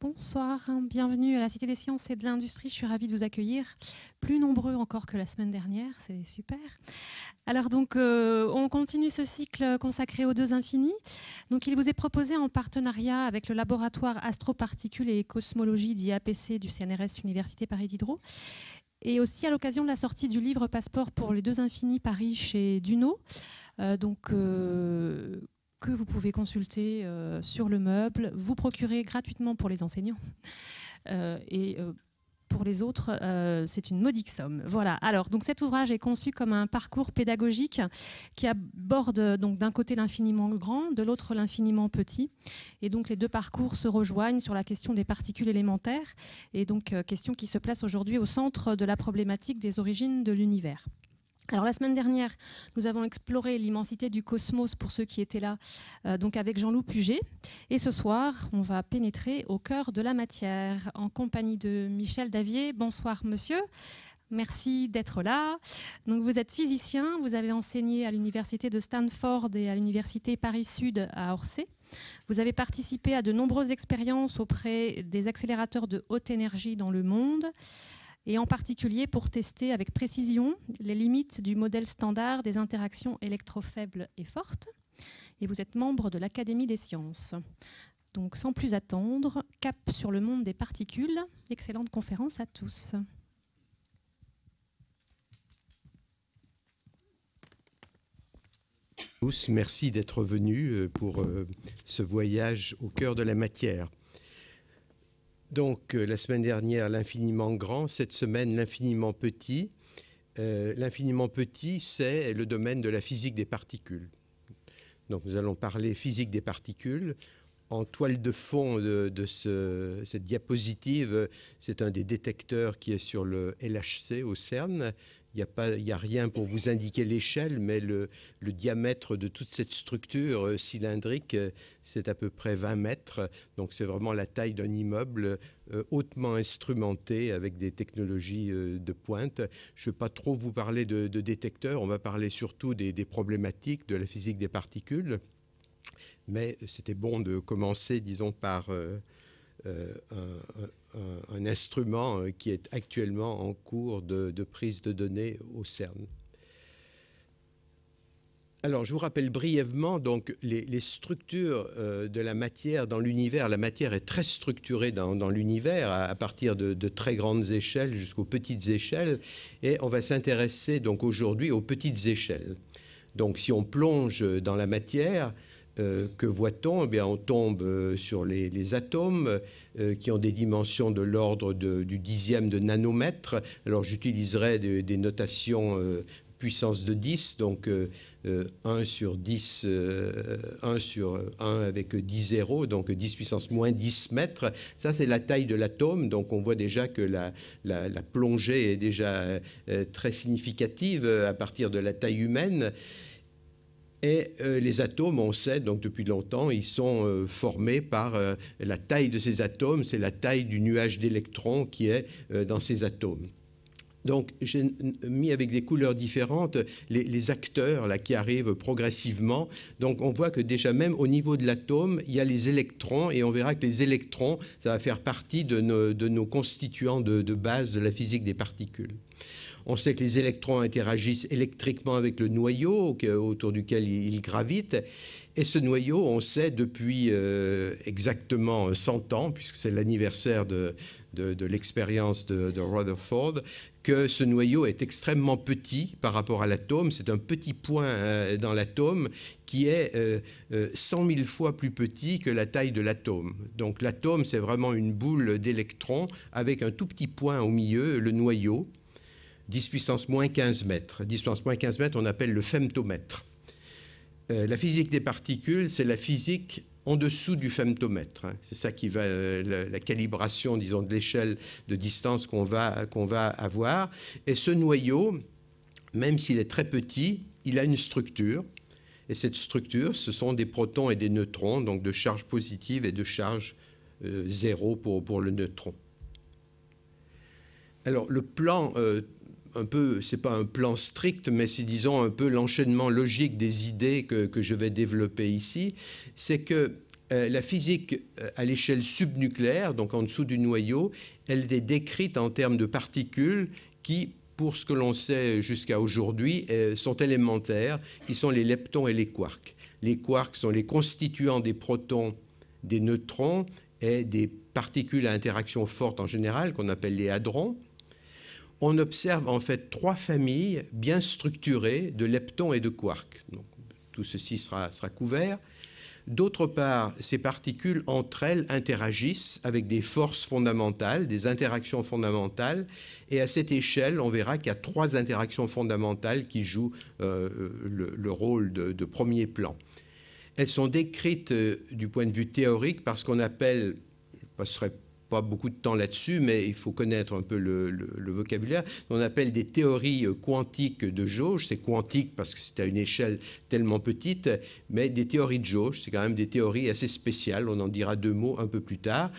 Bonsoir, bienvenue à la Cité des Sciences et de l'Industrie. Je suis ravie de vous accueillir, plus nombreux encore que la semaine dernière, c'est super. Alors donc, on continue ce cycle consacré aux deux infinis. Donc, il vous est proposé en partenariat avec le laboratoire Astroparticules et Cosmologie d'IAPC du CNRS Université Paris Diderot, et aussi à l'occasion de la sortie du livre Passeport pour les deux infinis Paris chez Duno. Que vous pouvez consulter sur le meuble, vous procurer gratuitement pour les enseignants. Pour les autres, c'est une modique somme. Voilà. Alors, donc cet ouvrage est conçu comme un parcours pédagogique qui aborde donc d'un côté l'infiniment grand, de l'autre l'infiniment petit. Et donc les deux parcours se rejoignent sur la question des particules élémentaires, et donc question qui se place aujourd'hui au centre de la problématique des origines de l'univers. Alors la semaine dernière, nous avons exploré l'immensité du cosmos pour ceux qui étaient là, donc avec Jean-Loup Puget. Et ce soir, on va pénétrer au cœur de la matière en compagnie de Michel Davier. Bonsoir monsieur, merci d'être là. Donc vous êtes physicien, vous avez enseigné à l'université de Stanford et à l'université Paris-Sud à Orsay. Vous avez participé à de nombreuses expériences auprès des accélérateurs de haute énergie dans le monde, et en particulier pour tester avec précision les limites du modèle standard des interactions électrofaibles et fortes. Et vous êtes membre de l'Académie des sciences. Donc sans plus attendre, cap sur le monde des particules. Excellente conférence à tous. Merci d'être venus pour ce voyage au cœur de la matière. Donc, la semaine dernière, l'infiniment grand. Cette semaine, l'infiniment petit. L'infiniment petit, c'est le domaine de la physique des particules. Donc, nous allons parler physique des particules. En toile de fond de cette diapositive, c'est un des détecteurs qui est sur le LHC au CERN. Il n'y a rien pour vous indiquer l'échelle, mais le diamètre de toute cette structure cylindrique, c'est à peu près 20 mètres. Donc c'est vraiment la taille d'un immeuble hautement instrumenté avec des technologies de pointe. Je ne vais pas trop vous parler de détecteurs, on va parler surtout des problématiques de la physique des particules. Mais c'était bon de commencer, disons, par un instrument qui est actuellement en cours de prise de données au CERN. Alors, je vous rappelle brièvement donc, les structures de la matière dans l'univers. La matière est très structurée dans l'univers, à partir de très grandes échelles jusqu'aux petites échelles. Et on va s'intéresser donc aujourd'hui aux petites échelles. Donc, si on plonge dans la matière, que voit-on? Eh bien, on tombe sur les atomes qui ont des dimensions de l'ordre du dixième de nanomètre. Alors, j'utiliserai des notations puissance de 10, donc 1 sur 10, 1 sur 1 avec 10 zéros, donc 10 puissance moins 10 mètres. Ça, c'est la taille de l'atome. Donc, on voit déjà que la plongée est déjà très significative à partir de la taille humaine. Et les atomes, on sait, donc depuis longtemps, ils sont formés par la taille de ces atomes, c'est la taille du nuage d'électrons qui est dans ces atomes. Donc, j'ai mis avec des couleurs différentes les acteurs là, qui arrivent progressivement. Donc, on voit que déjà même au niveau de l'atome, il y a les électrons, et on verra que les électrons, ça va faire partie de nos constituants de base de la physique des particules. On sait que les électrons interagissent électriquement avec le noyau autour duquel ils gravitent. Et ce noyau, on sait depuis exactement 100 ans, puisque c'est l'anniversaire de l'expérience de Rutherford, que ce noyau est extrêmement petit par rapport à l'atome. C'est un petit point dans l'atome qui est 100 000 fois plus petit que la taille de l'atome. Donc l'atome, c'est vraiment une boule d'électrons avec un tout petit point au milieu, le noyau. 10 puissance moins 15 mètres. 10 puissance moins 15 mètres, on appelle le femtomètre. La physique des particules, c'est la physique en dessous du femtomètre. C'est ça qui va, la calibration, disons, de l'échelle de distance qu'on va avoir. Et ce noyau, même s'il est très petit, il a une structure. Et cette structure, ce sont des protons et des neutrons, donc de charge positive et de charge zéro pour le neutron. Alors, le plan... un peu, c'est pas un plan strict, mais c'est, disons, un peu l'enchaînement logique des idées que je vais développer ici, c'est que la physique à l'échelle subnucléaire, donc en dessous du noyau, elle est décrite en termes de particules qui, pour ce que l'on sait jusqu'à aujourd'hui, sont élémentaires, qui sont les leptons et les quarks. Les quarks sont les constituants des protons, des neutrons et des particules à interaction forte en général, qu'on appelle les hadrons. On observe en fait 3 familles bien structurées de leptons et de quarks. Donc, tout ceci sera couvert. D'autre part, ces particules, entre elles, interagissent avec des forces fondamentales, des interactions fondamentales. Et à cette échelle, on verra qu'il y a 3 interactions fondamentales qui jouent le rôle de premier plan. Elles sont décrites du point de vue théorique par ce qu'on appelle, je ne passerai pas beaucoup de temps là-dessus, mais il faut connaître un peu le vocabulaire, on appelle des théories quantiques de jauge. C'est quantique parce que c'est à une échelle tellement petite, mais des théories de jauge, c'est quand même des théories assez spéciales, on en dira 2 mots un peu plus tard,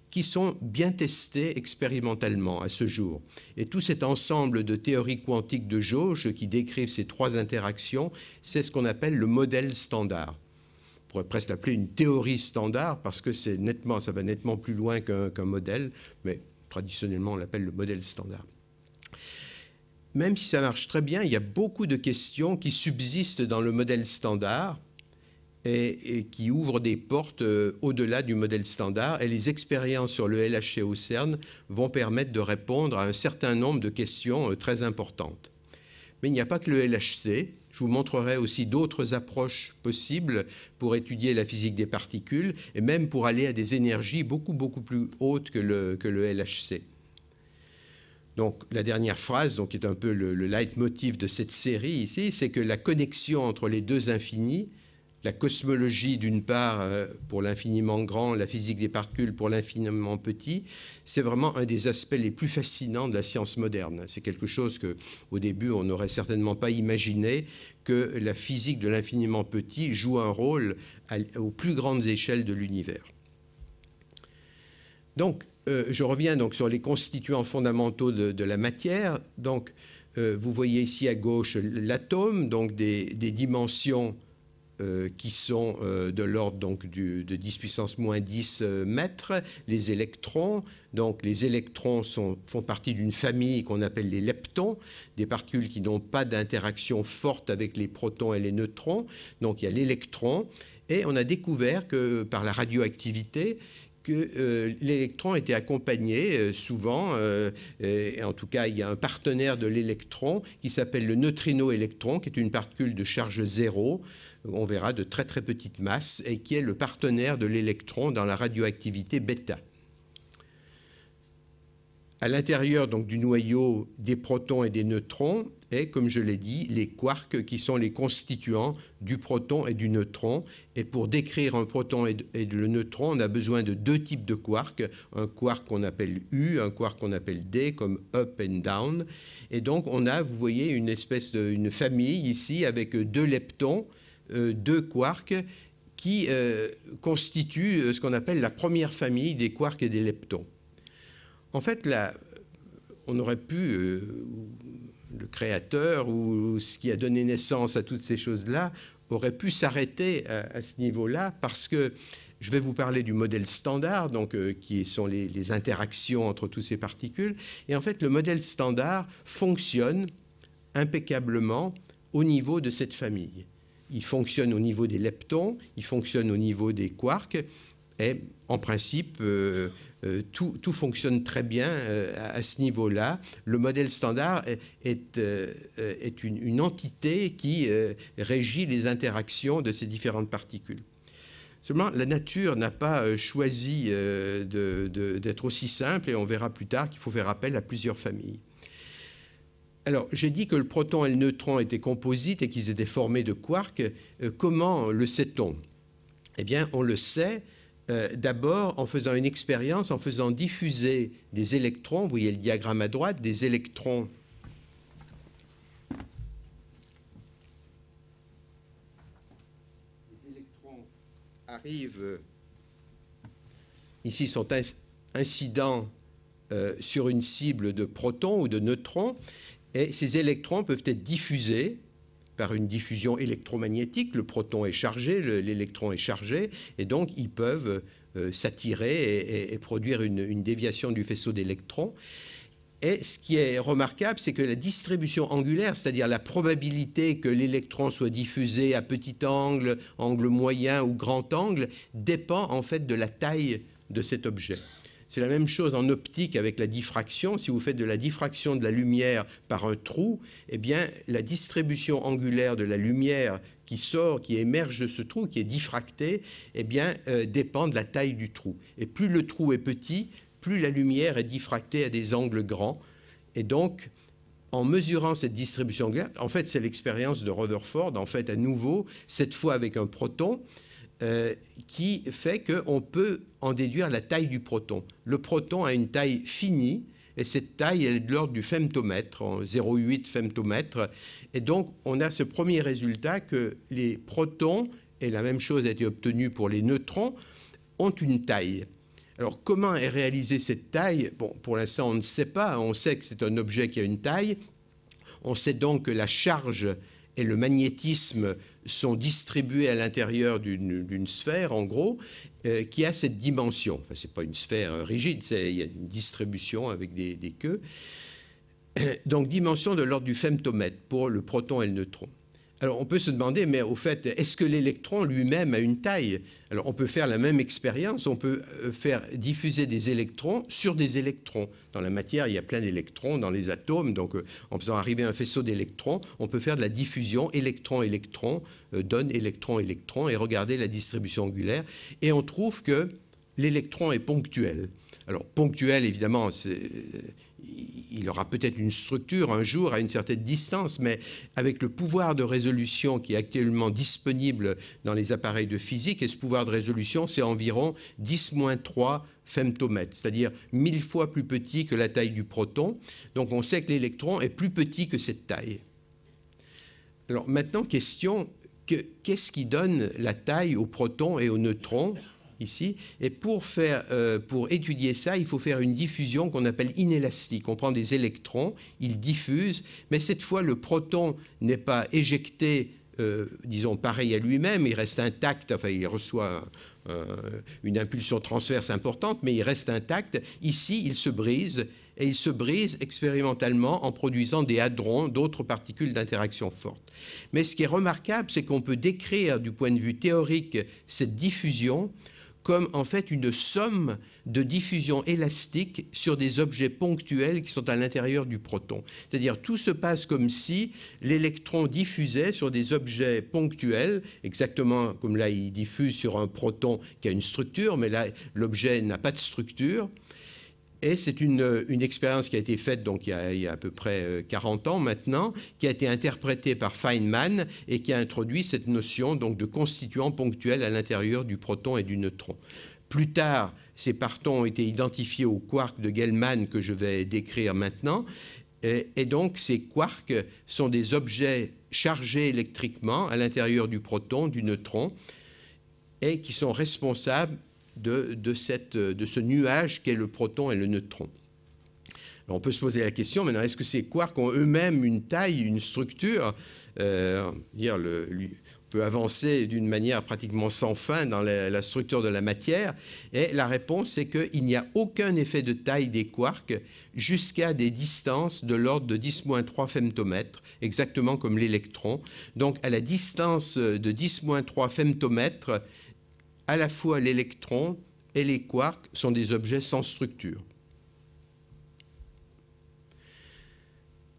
qui sont bien testées expérimentalement à ce jour. Et tout cet ensemble de théories quantiques de jauge qui décrivent ces 3 interactions, c'est ce qu'on appelle le modèle standard. On pourrait presque l'appeler une théorie standard parce que ça va nettement plus loin qu'un modèle, mais traditionnellement on l'appelle le modèle standard. Même si ça marche très bien, il y a beaucoup de questions qui subsistent dans le modèle standard et qui ouvrent des portes au-delà du modèle standard. Et les expériences sur le LHC au CERN vont permettre de répondre à un certain nombre de questions très importantes. Mais il n'y a pas que le LHC. Je vous montrerai aussi d'autres approches possibles pour étudier la physique des particules et même pour aller à des énergies beaucoup plus hautes que le LHC. Donc, la dernière phrase, donc, qui est un peu le leitmotiv de cette série ici, c'est que la connexion entre les 2 infinis, la cosmologie d'une part pour l'infiniment grand, la physique des particules pour l'infiniment petit, c'est vraiment un des aspects les plus fascinants de la science moderne. C'est quelque chose qu'au début, on n'aurait certainement pas imaginé, que la physique de l'infiniment petit joue un rôle aux plus grandes échelles de l'univers. Donc, je reviens donc sur les constituants fondamentaux de la matière. Donc, vous voyez ici à gauche l'atome, donc des dimensions qui sont de l'ordre de 10 puissance moins 10 mètres, les électrons. Donc les électrons font partie d'une famille qu'on appelle les leptons, des particules qui n'ont pas d'interaction forte avec les protons et les neutrons. Donc il y a l'électron, et on a découvert que par la radioactivité, que l'électron était accompagné souvent, et en tout cas il y a un partenaire de l'électron qui s'appelle le neutrino-électron, qui est une particule de charge 0, on verra de très petite masse, et qui est le partenaire de l'électron dans la radioactivité bêta. À l'intérieur donc du noyau des protons et des neutrons, et comme je l'ai dit, les quarks qui sont les constituants du proton et du neutron. Et pour décrire un proton et le neutron, on a besoin de 2 types de quarks, un quark qu'on appelle U, un quark qu'on appelle D, comme up and down. Et donc on a, vous voyez, une espèce une famille ici avec 2 leptons, 2 quarks qui constituent ce qu'on appelle la première famille des quarks et des leptons. En fait, là, on aurait pu, le créateur ou ce qui a donné naissance à toutes ces choses-là, aurait pu s'arrêter à ce niveau-là, parce que je vais vous parler du modèle standard, donc, qui sont les interactions entre toutes ces particules. Et en fait, le modèle standard fonctionne impeccablement au niveau de cette famille. Il fonctionne au niveau des leptons, il fonctionne au niveau des quarks, et en principe, tout fonctionne très bien à ce niveau-là. Le modèle standard est une entité qui régit les interactions de ces différentes particules. Seulement, la nature n'a pas choisi d'être aussi simple, et on verra plus tard qu'il faut faire appel à plusieurs familles. Alors, j'ai dit que le proton et le neutron étaient composites et qu'ils étaient formés de quarks. Comment le sait-on? Eh bien, on le sait d'abord en faisant une expérience, en faisant diffuser des électrons. Vous voyez le diagramme à droite, des électrons arrivent, ici sont incidents sur une cible de protons ou de neutrons. Et ces électrons peuvent être diffusés par une diffusion électromagnétique. Le proton est chargé, l'électron est chargé, et donc ils peuvent s'attirer et produire une déviation du faisceau d'électrons. Et ce qui est remarquable, c'est que la distribution angulaire, c'est-à-dire la probabilité que l'électron soit diffusé à petit angle, angle moyen ou grand angle, dépend en fait de la taille de cet objet. C'est la même chose en optique avec la diffraction. Si vous faites de la diffraction de la lumière par un trou, eh bien, la distribution angulaire de la lumière qui sort, qui émerge de ce trou, qui est diffractée, eh bien, dépend de la taille du trou. Et plus le trou est petit, plus la lumière est diffractée à des angles grands. Et donc, en mesurant cette distribution angulaire, en fait, c'est l'expérience de Rutherford, en fait, à nouveau, cette fois avec un proton, qui fait qu'on peut en déduire la taille du proton. Le proton a une taille finie, et cette taille, elle est de l'ordre du femtomètre, 0,8 femtomètre. Et donc, on a ce premier résultat que les protons, et la même chose a été obtenue pour les neutrons, ont une taille. Alors, comment est réalisée cette taille? Bon, pour l'instant, on ne sait pas. On sait que c'est un objet qui a une taille. On sait donc que la charge et le magnétisme sont distribués à l'intérieur d'une sphère, en gros, qui a cette dimension. Enfin, ce n'est pas une sphère rigide, il y a une distribution avec des queues. Donc, dimension de l'ordre du femtomètre pour le proton et le neutron. Alors, on peut se demander, mais au fait, est-ce que l'électron lui-même a une taille? Alors, on peut faire la même expérience, on peut faire diffuser des électrons sur des électrons. Dans la matière, il y a plein d'électrons dans les atomes, donc en faisant arriver un faisceau d'électrons, on peut faire de la diffusion électron-électron, donne électron-électron, et regarder la distribution angulaire. Et on trouve que l'électron est ponctuel. Alors, ponctuel, évidemment, il aura peut-être une structure un jour à une certaine distance, mais avec le pouvoir de résolution qui est actuellement disponible dans les appareils de physique, et ce pouvoir de résolution, c'est environ 10-3 femtomètres, c'est-à-dire 1000 fois plus petit que la taille du proton. Donc, on sait que l'électron est plus petit que cette taille. Alors, maintenant, question, qu'est-ce qui donne la taille aux protons et aux neutrons ici, et pour étudier ça, il faut faire une diffusion qu'on appelle inélastique. On prend des électrons, ils diffusent, mais cette fois, le proton n'est pas éjecté, disons, pareil à lui-même, il reste intact, enfin, il reçoit une impulsion transverse importante, mais il reste intact. Ici, il se brise, et il se brise expérimentalement en produisant des hadrons, d'autres particules d'interaction forte. Mais ce qui est remarquable, c'est qu'on peut décrire, du point de vue théorique, cette diffusion comme en fait une somme de diffusion élastique sur des objets ponctuels qui sont à l'intérieur du proton. C'est-à-dire tout se passe comme si l'électron diffusait sur des objets ponctuels, exactement comme là il diffuse sur un proton qui a une structure, mais là l'objet n'a pas de structure. Et c'est une expérience qui a été faite donc, il y a à peu près 40 ans maintenant, qui a été interprétée par Feynman et qui a introduit cette notion donc, de constituant ponctuel à l'intérieur du proton et du neutron. Plus tard, ces partons ont été identifiés aux quarks de Gell-Mann que je vais décrire maintenant. Et donc, ces quarks sont des objets chargés électriquement à l'intérieur du proton, du neutron, et qui sont responsables de ce nuage qu'est le proton et le neutron. Alors on peut se poser la question maintenant, est-ce que ces quarks ont eux-mêmes une taille, une structure? On peut avancer d'une manière pratiquement sans fin dans la structure de la matière, et la réponse est qu'il n'y a aucun effet de taille des quarks jusqu'à des distances de l'ordre de 10-3 femtomètres, exactement comme l'électron. Donc à la distance de 10-3 femtomètres, à la fois l'électron et les quarks sont des objets sans structure.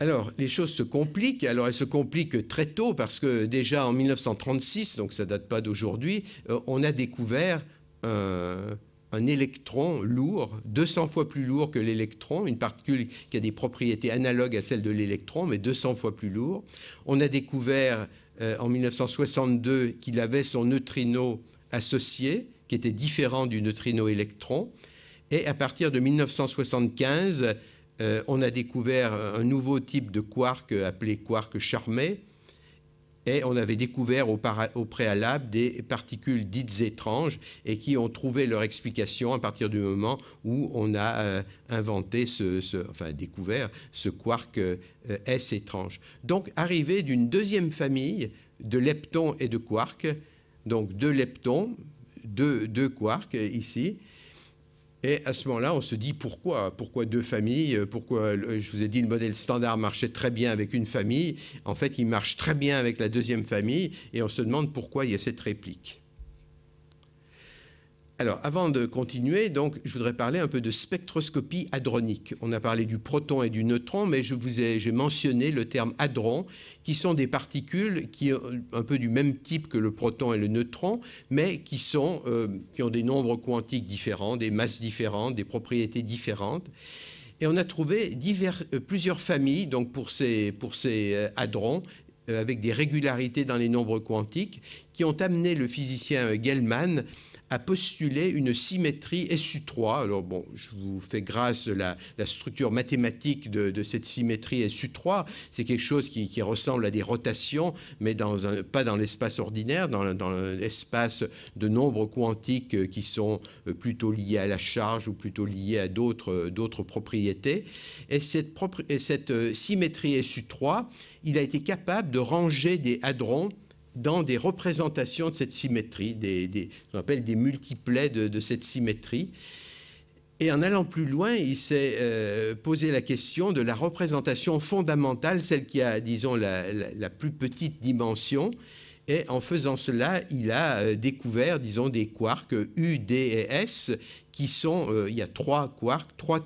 Alors, les choses se compliquent. Alors, elles se compliquent très tôt parce que déjà en 1936, donc ça ne date pas d'aujourd'hui, on a découvert un électron lourd, 200 fois plus lourd que l'électron, une particule qui a des propriétés analogues à celles de l'électron, mais 200 fois plus lourd. On a découvert en 1962 qu'il avait son neutrino associé, qui était différent du neutrino-électron. Et à partir de 1975, on a découvert un nouveau type de quark appelé quark charmé. Et on avait découvert au préalable des particules dites étranges et qui ont trouvé leur explication à partir du moment où on a inventé, découvert ce quark S étrange. Donc, arrivé d'une deuxième famille de leptons et de quarks, donc deux leptons, deux quarks ici. Et à ce moment-là, on se dit pourquoi deux familles? Pourquoi, je vous ai dit, le modèle standard marchait très bien avec une famille. En fait, il marche très bien avec la deuxième famille. Et on se demande pourquoi il y a cette réplique. Alors, avant de continuer, donc, je voudrais parler un peu de spectroscopie hadronique. On a parlé du proton et du neutron, mais j'ai mentionné le terme hadron, qui sont des particules qui sont un peu du même type que le proton et le neutron, mais qui ont des nombres quantiques différents, des masses différentes, des propriétés différentes. Et on a trouvé plusieurs familles donc pour ces hadrons, avec des régularités dans les nombres quantiques, qui ont amené le physicien Gell-Mann à postuler une symétrie SU3. Alors bon, je vous fais grâce de la structure mathématique de cette symétrie SU3. C'est quelque chose qui ressemble à des rotations, mais pas dans l'espace ordinaire, dans l'espace de nombres quantiques qui sont plutôt liés à la charge ou plutôt liés à d'autres propriétés. Et cette symétrie SU3, il a été capable de ranger des hadrons dans des représentations de cette symétrie, on appelle des multiplets de cette symétrie. Et en allant plus loin, il s'est posé la question de la représentation fondamentale, celle qui a, disons, la plus petite dimension. Et en faisant cela, il a découvert, disons, des quarks U, D et S, qui sont, il y a trois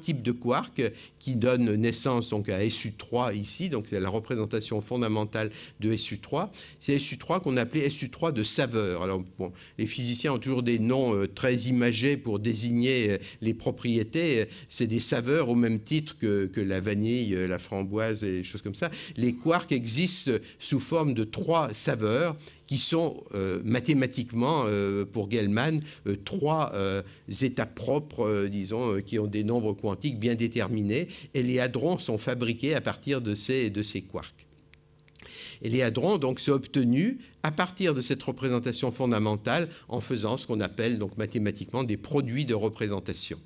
types de quarks qui donnent naissance donc à SU3 ici, donc c'est la représentation fondamentale de SU3. C'est SU3 qu'on appelait SU3 de saveur. Alors bon, les physiciens ont toujours des noms très imagés pour désigner les propriétés. C'est des saveurs au même titre que la vanille, la framboise et des choses comme ça. Les quarks existent sous forme de trois saveurs qui sont mathématiquement, pour Gell-Mann, trois états propres, disons, qui ont des nombres quantiques bien déterminés, et les hadrons sont fabriqués à partir de ces quarks. Et les hadrons, donc, sont obtenus à partir de cette représentation fondamentale en faisant ce qu'on appelle donc mathématiquement des produits de représentation.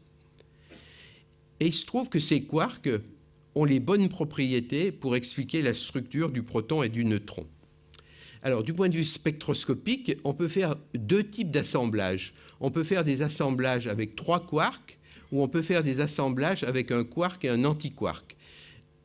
Et il se trouve que ces quarks ont les bonnes propriétés pour expliquer la structure du proton et du neutron. Alors, du point de vue spectroscopique, on peut faire deux types d'assemblages. On peut faire des assemblages avec trois quarks ou on peut faire des assemblages avec un quark et un antiquark.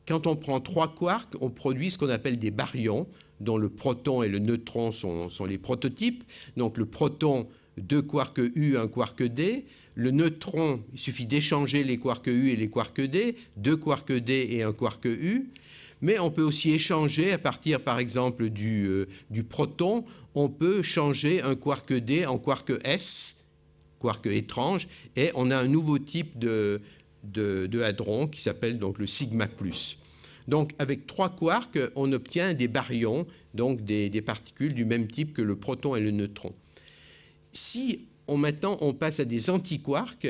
Quand on prend trois quarks, on produit ce qu'on appelle des baryons, dont le proton et le neutron sont les prototypes. Donc, le proton, deux quarks U, un quark D. Le neutron, il suffit d'échanger les quarks U et les quarks D, deux quarks D et un quark U. Mais on peut aussi échanger à partir, par exemple, du proton, on peut changer un quark D en quark S, quark étrange, et on a un nouveau type de hadron qui s'appelle donc le sigma+. Donc, avec trois quarks, on obtient des baryons, donc des particules du même type que le proton et le neutron. Si maintenant on passe à des antiquarks,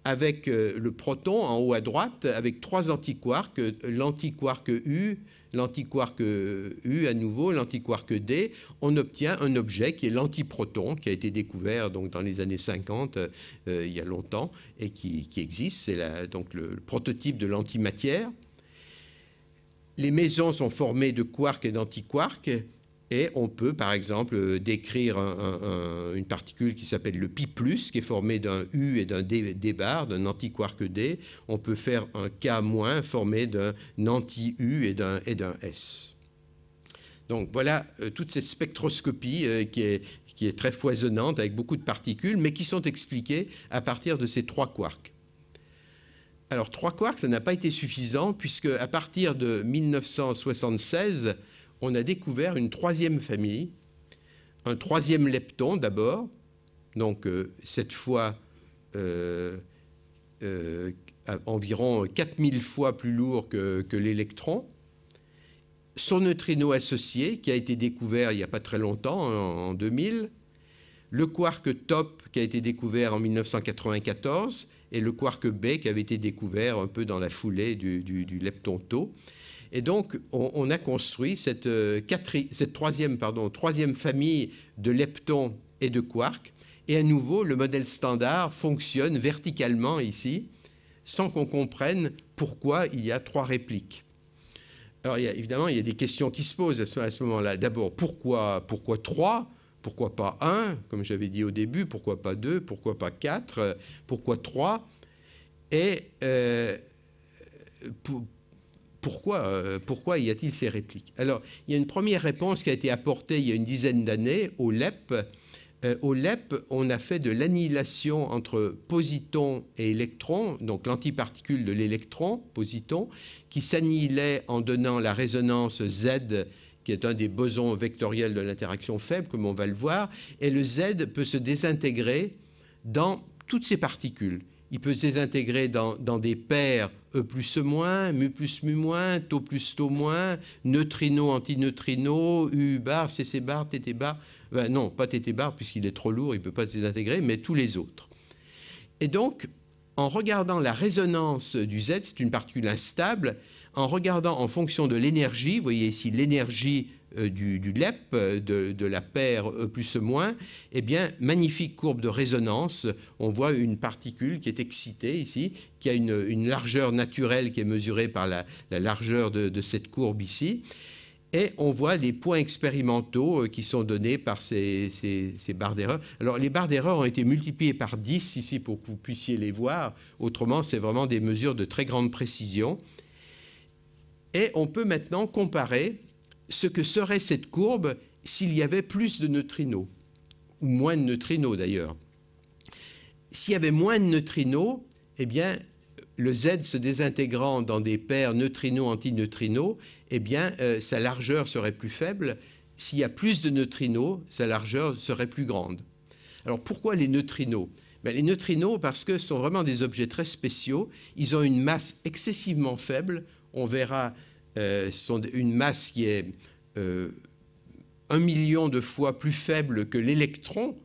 avec le proton en haut à droite, avec trois antiquarks, l'antiquark U, l'antiquark U à nouveau, l'antiquark D, on obtient un objet qui est l'antiproton, qui a été découvert donc, dans les années 50, il y a longtemps, et qui existe. C'est donc le prototype de l'antimatière. Les mésons sont formés de quarks et d'antiquarks, et on peut, par exemple, décrire une particule qui s'appelle le pi+, qui est formé d'un U et d'un D bar, d'un antiquark D. On peut faire un K- formé d'un anti-U et d'un S. Donc voilà toute cette spectroscopie qui est très foisonnante, avec beaucoup de particules, mais qui sont expliquées à partir de ces trois quarks. Alors, trois quarks, ça n'a pas été suffisant, puisque à partir de 1976, on a découvert une troisième famille, un troisième lepton d'abord, donc cette fois environ 4000 fois plus lourd que l'électron. Son neutrino associé, qui a été découvert il n'y a pas très longtemps, en 2000. Le quark top, qui a été découvert en 1994, et le quark B, qui avait été découvert un peu dans la foulée du lepton tau. Et donc, on a construit cette troisième famille de leptons et de quarks. Et à nouveau, le modèle standard fonctionne verticalement ici, sans qu'on comprenne pourquoi il y a 3 répliques. Alors, évidemment, il y a des questions qui se posent à ce moment-là. D'abord, pourquoi 3 ? Pourquoi pas 1, comme j'avais dit au début? Pourquoi pas 2? Pourquoi pas 4? Pourquoi 3? Et pourquoi y a-t-il ces répliques? Alors, il y a une première réponse qui a été apportée il y a une dizaine d'années au LEP. Au LEP, on a fait de l'annihilation entre positons et électrons, donc l'antiparticule de l'électron, positon, qui s'annihilait en donnant la résonance Z, qui est un des bosons vectoriels de l'interaction faible, comme on va le voir, et le Z peut se désintégrer dans toutes ces particules. Il peut se désintégrer dans des paires E plus E moins, mu plus mu moins, tau plus tau moins, neutrino, antineutrino, U bar, CC bar, TT bar. Ben non, pas TT bar, puisqu'il est trop lourd, il ne peut pas se désintégrer, mais tous les autres. Et donc, en regardant la résonance du Z, c'est une particule instable, en regardant en fonction de l'énergie, vous voyez ici l'énergie du LEP, de la paire E plus E moins, eh bien, magnifique courbe de résonance. On voit une particule qui est excitée ici, qui a une largeur naturelle qui est mesurée par la largeur de cette courbe ici. Et on voit les points expérimentaux qui sont donnés par ces barres d'erreur. Alors, les barres d'erreur ont été multipliées par 10 ici pour que vous puissiez les voir. Autrement, c'est vraiment des mesures de très grande précision. Et on peut maintenant comparer ce que serait cette courbe s'il y avait plus de neutrinos, ou moins de neutrinos d'ailleurs. S'il y avait moins de neutrinos, eh bien, le Z se désintégrant dans des paires neutrinos-antineutrinos, eh bien, sa largeur serait plus faible. S'il y a plus de neutrinos, sa largeur serait plus grande. Alors, pourquoi les neutrinos? Ben, les neutrinos, parce que ce sont vraiment des objets très spéciaux. Ils ont une masse excessivement faible. On verra, ce sont une masse qui est 1 million de fois plus faible que l'électron,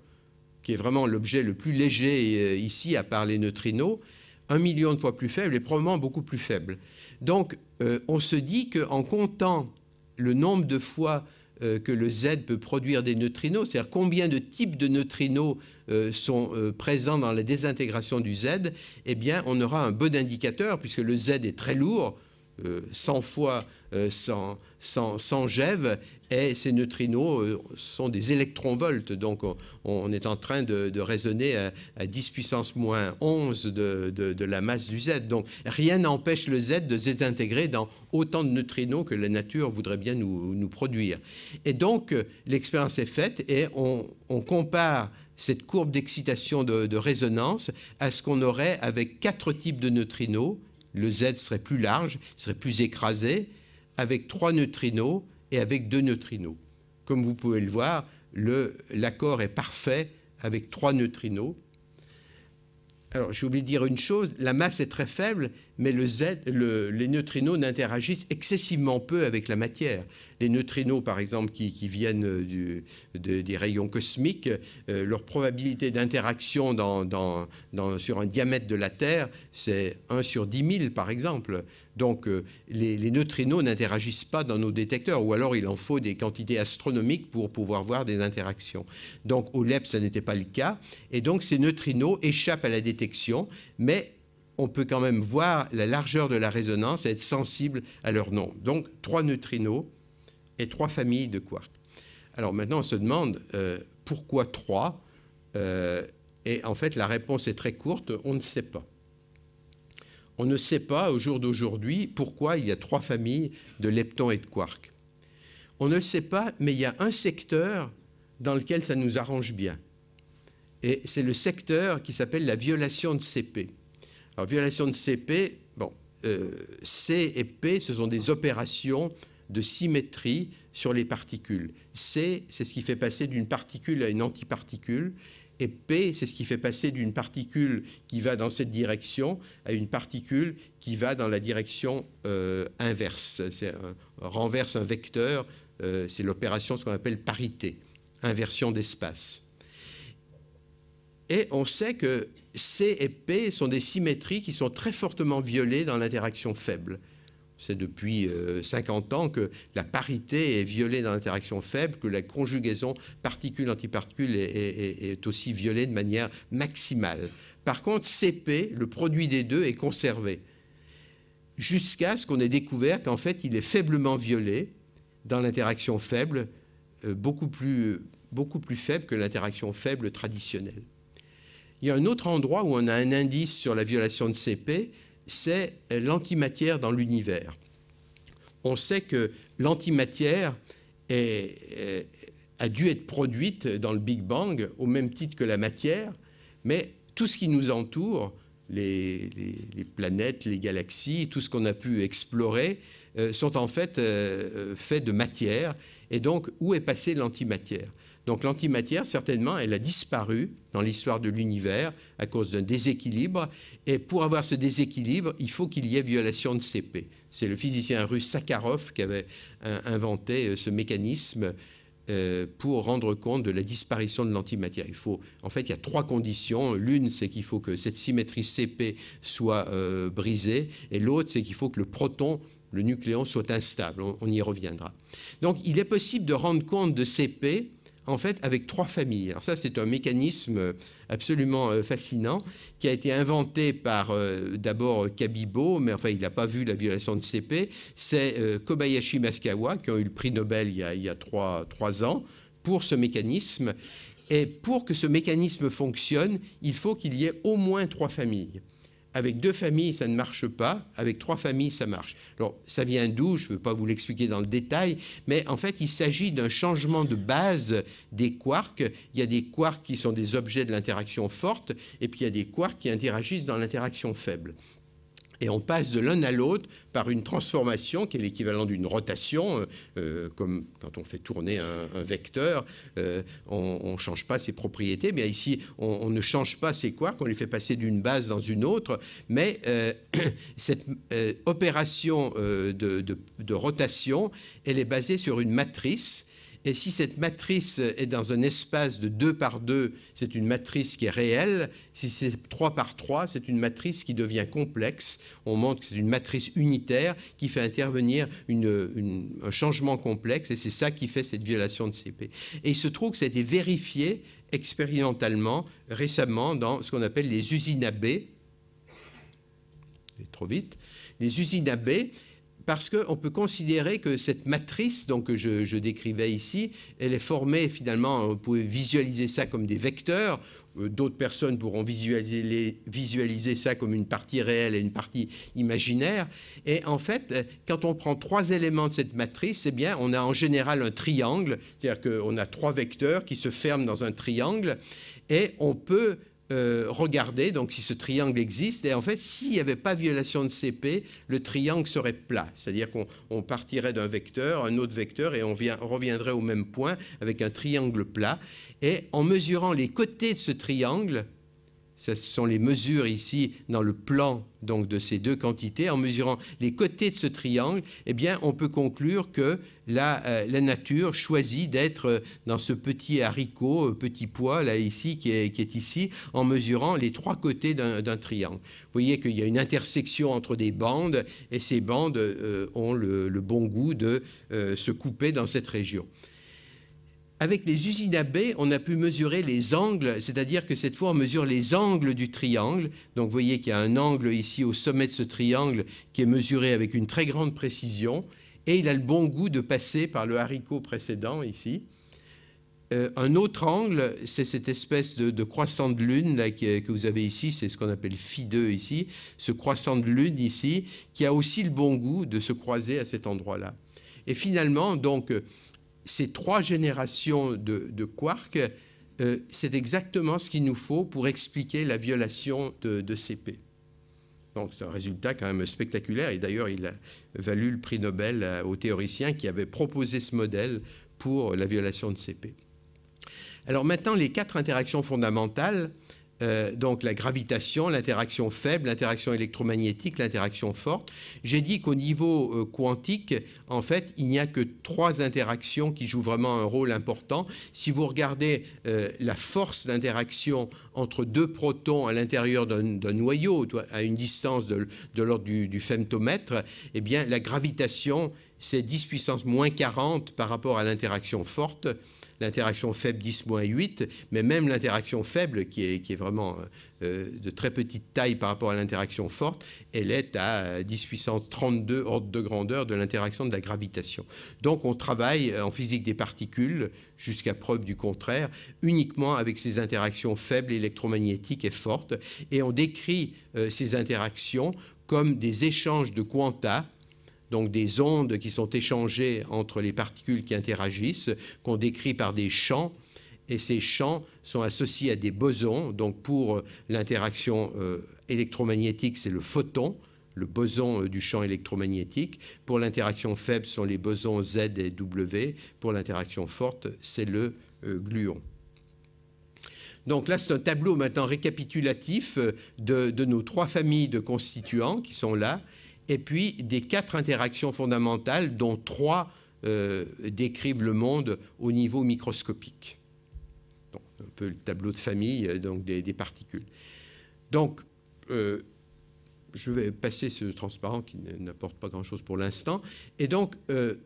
qui est vraiment l'objet le plus léger ici, à part les neutrinos. 1 million de fois plus faible et probablement beaucoup plus faible. Donc, on se dit qu'en comptant le nombre de fois que le Z peut produire des neutrinos, c'est-à-dire combien de types de neutrinos sont présents dans la désintégration du Z, eh bien, on aura un bon indicateur, puisque le Z est très lourd, 100 fois 100 GeV, et ces neutrinos sont des électronvolts. Donc, on est en train de raisonner à 10 puissance moins 11 de la masse du Z. Donc, rien n'empêche le Z de se désintégrer dans autant de neutrinos que la nature voudrait bien nous produire. Et donc, l'expérience est faite et on compare cette courbe d'excitation de résonance à ce qu'on aurait avec 4 types de neutrinos. Le Z serait plus large, serait plus écrasé, avec 3 neutrinos et avec 2 neutrinos. Comme vous pouvez le voir, l'accord est parfait avec 3 neutrinos. Alors, j'ai oublié de dire une chose, la masse est très faible, mais les neutrinos n'interagissent excessivement peu avec la matière. Les neutrinos, par exemple, qui viennent des rayons cosmiques, leur probabilité d'interaction sur un diamètre de la Terre, c'est 1 sur 10 000, par exemple. Donc, les neutrinos n'interagissent pas dans nos détecteurs, ou alors il en faut des quantités astronomiques pour pouvoir voir des interactions. Donc, au LEP, ça n'était pas le cas. Et donc, ces neutrinos échappent à la détection, mais on peut quand même voir la largeur de la résonance et être sensible à leur nombre. Donc, 3 neutrinos et 3 familles de quarks. Alors maintenant, on se demande pourquoi 3 et en fait, la réponse est très courte, on ne sait pas. On ne sait pas, au jour d'aujourd'hui, pourquoi il y a 3 familles de leptons et de quarks. On ne le sait pas, mais il y a un secteur dans lequel ça nous arrange bien. Et c'est le secteur qui s'appelle la violation de CP. Alors, violation de CP, bon, C et P, ce sont des opérations de symétrie sur les particules. C, c'est ce qui fait passer d'une particule à une antiparticule, et P, c'est ce qui fait passer d'une particule qui va dans cette direction à une particule qui va dans la direction inverse. Renverse un vecteur, c'est l'opération, ce qu'on appelle parité, inversion d'espace. Et on sait que C et P sont des symétries qui sont très fortement violées dans l'interaction faible. C'est depuis 50 ans que la parité est violée dans l'interaction faible, que la conjugaison particule-antiparticule est aussi violée de manière maximale. Par contre, CP, le produit des deux, est conservé, jusqu'à ce qu'on ait découvert qu'en fait, il est faiblement violé dans l'interaction faible, beaucoup plus faible que l'interaction faible traditionnelle. Il y a un autre endroit où on a un indice sur la violation de CP, c'est l'antimatière dans l'univers. On sait que l'antimatière a dû être produite dans le Big Bang au même titre que la matière, mais tout ce qui nous entoure, les planètes, les galaxies, tout ce qu'on a pu explorer, sont en fait faits de matière. Et donc, où est passée l'antimatière? Donc l'antimatière, certainement, elle a disparu dans l'histoire de l'univers à cause d'un déséquilibre. Et pour avoir ce déséquilibre, il faut qu'il y ait violation de CP. C'est le physicien russe Sakharov qui avait inventé ce mécanisme pour rendre compte de la disparition de l'antimatière. En fait, il y a 3 conditions. L'une, c'est qu'il faut que cette symétrie CP soit brisée. Et l'autre, c'est qu'il faut que le proton, le nucléon, soit instable. On y reviendra. Donc, il est possible de rendre compte de CP en fait, avec 3 familles. Alors ça, c'est un mécanisme absolument fascinant qui a été inventé par d'abord Kabibo, mais enfin, il n'a pas vu la violation de CP. C'est Kobayashi Maskawa qui ont eu le prix Nobel il y a 3 ans pour ce mécanisme. Et pour que ce mécanisme fonctionne, il faut qu'il y ait au moins 3 familles. Avec 2 familles, ça ne marche pas. Avec 3 familles, ça marche. Alors, ça vient d'où? Je ne veux pas vous l'expliquer dans le détail, mais en fait, il s'agit d'un changement de base des quarks. Il y a des quarks qui sont des objets de l'interaction forte, et puis il y a des quarks qui interagissent dans l'interaction faible. Et on passe de l'un à l'autre par une transformation qui est l'équivalent d'une rotation, comme quand on fait tourner un vecteur, on ne change pas ses propriétés, mais ici, on ne change pas ces quarks, on les fait passer d'une base dans une autre, mais cette opération de rotation, elle est basée sur une matrice. Et si cette matrice est dans un espace de 2 par 2, c'est une matrice qui est réelle. Si c'est 3 par 3, c'est une matrice qui devient complexe. On montre que c'est une matrice unitaire qui fait intervenir un changement complexe, et c'est ça qui fait cette violation de CP. Et il se trouve que ça a été vérifié expérimentalement récemment dans ce qu'on appelle les usines AB. Trop vite. Les usines AB. Parce qu'on peut considérer que cette matrice donc, que je décrivais ici, elle est formée finalement, vous pouvez visualiser ça comme des vecteurs, d'autres personnes pourront visualiser ça comme une partie réelle et une partie imaginaire. Et en fait, quand on prend 3 éléments de cette matrice, eh bien, on a en général un triangle, c'est-à-dire qu'on a 3 vecteurs qui se ferment dans un triangle, et on peut regarder donc si ce triangle existe, et en fait s'il n'y avait pas violation de CP, le triangle serait plat, c'est-à-dire qu'on partirait d'un vecteur, un autre vecteur, et on reviendrait au même point avec un triangle plat. Et en mesurant les côtés de ce triangle, ce sont les mesures ici dans le plan donc, de ces 2 quantités, en mesurant les côtés de ce triangle, eh bien, on peut conclure que la nature choisit d'être dans ce petit haricot, petit pois, là, ici, qui est ici, en mesurant les 3 côtés d'un triangle. Vous voyez qu'il y a une intersection entre des bandes, et ces bandes ont le bon goût de se couper dans cette région. Avec les usines AB, on a pu mesurer les angles, c'est-à-dire que cette fois, on mesure les angles du triangle. Donc, vous voyez qu'il y a un angle ici au sommet de ce triangle qui est mesuré avec une très grande précision, et il a le bon goût de passer par le haricot précédent ici. Un autre angle, c'est cette espèce de croissant de lune là, que vous avez ici, c'est ce qu'on appelle Phi2 ici, ce croissant de lune ici, qui a aussi le bon goût de se croiser à cet endroit-là. Et finalement, donc, ces 3 générations de quarks, c'est exactement ce qu'il nous faut pour expliquer la violation de CP. Donc c'est un résultat quand même spectaculaire, et d'ailleurs il a valu le prix Nobel aux théoriciens qui avaient proposé ce modèle pour la violation de CP. Alors maintenant, les 4 interactions fondamentales, donc la gravitation, l'interaction faible, l'interaction électromagnétique, l'interaction forte. J'ai dit qu'au niveau quantique, en fait, il n'y a que 3 interactions qui jouent vraiment un rôle important. Si vous regardez la force d'interaction entre 2 protons à l'intérieur d'un noyau, à une distance de l'ordre du femtomètre, eh bien, la gravitation, c'est 10 puissance moins 40 par rapport à l'interaction forte. L'interaction faible 10-8, mais même l'interaction faible, qui est vraiment de très petite taille par rapport à l'interaction forte, elle est à 10 puissance 32 ordre de grandeur de l'interaction de la gravitation. Donc on travaille en physique des particules, jusqu'à preuve du contraire, uniquement avec ces interactions faibles, électromagnétiques et fortes, et on décrit ces interactions comme des échanges de quanta, donc des ondes qui sont échangées entre les particules qui interagissent, qu'on décrit par des champs, et ces champs sont associés à des bosons. Donc pour l'interaction électromagnétique, c'est le photon, le boson du champ électromagnétique. Pour l'interaction faible, ce sont les bosons Z et W. Pour l'interaction forte, c'est le gluon. Donc là, c'est un tableau maintenant récapitulatif de nos 3 familles de constituants qui sont là, et puis des 4 interactions fondamentales, dont 3 décrivent le monde au niveau microscopique. Donc, un peu le tableau de famille donc des particules. Donc, je vais passer ce transparent qui n'apporte pas grand-chose pour l'instant. Et donc,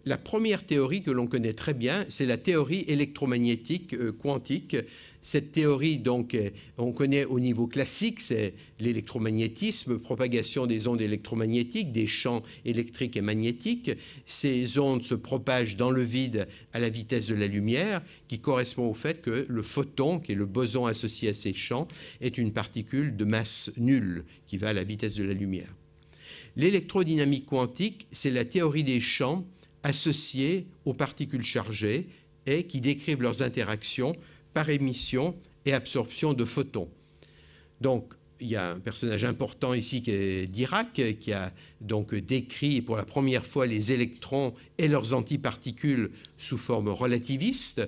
la première théorie que l'on connaît très bien, c'est la théorie électromagnétique quantique. Cette théorie, donc, on connaît au niveau classique, c'est l'électromagnétisme, propagation des ondes électromagnétiques, des champs électriques et magnétiques. Ces ondes se propagent dans le vide à la vitesse de la lumière, qui correspond au fait que le photon, qui est le boson associé à ces champs, est une particule de masse nulle, qui va à la vitesse de la lumière. L'électrodynamique quantique, c'est la théorie des champs associés aux particules chargées et qui décrivent leurs interactions par émission et absorption de photons. Donc, il y a un personnage important ici qui est Dirac, qui a donc décrit pour la première fois les électrons et leurs antiparticules sous forme relativiste.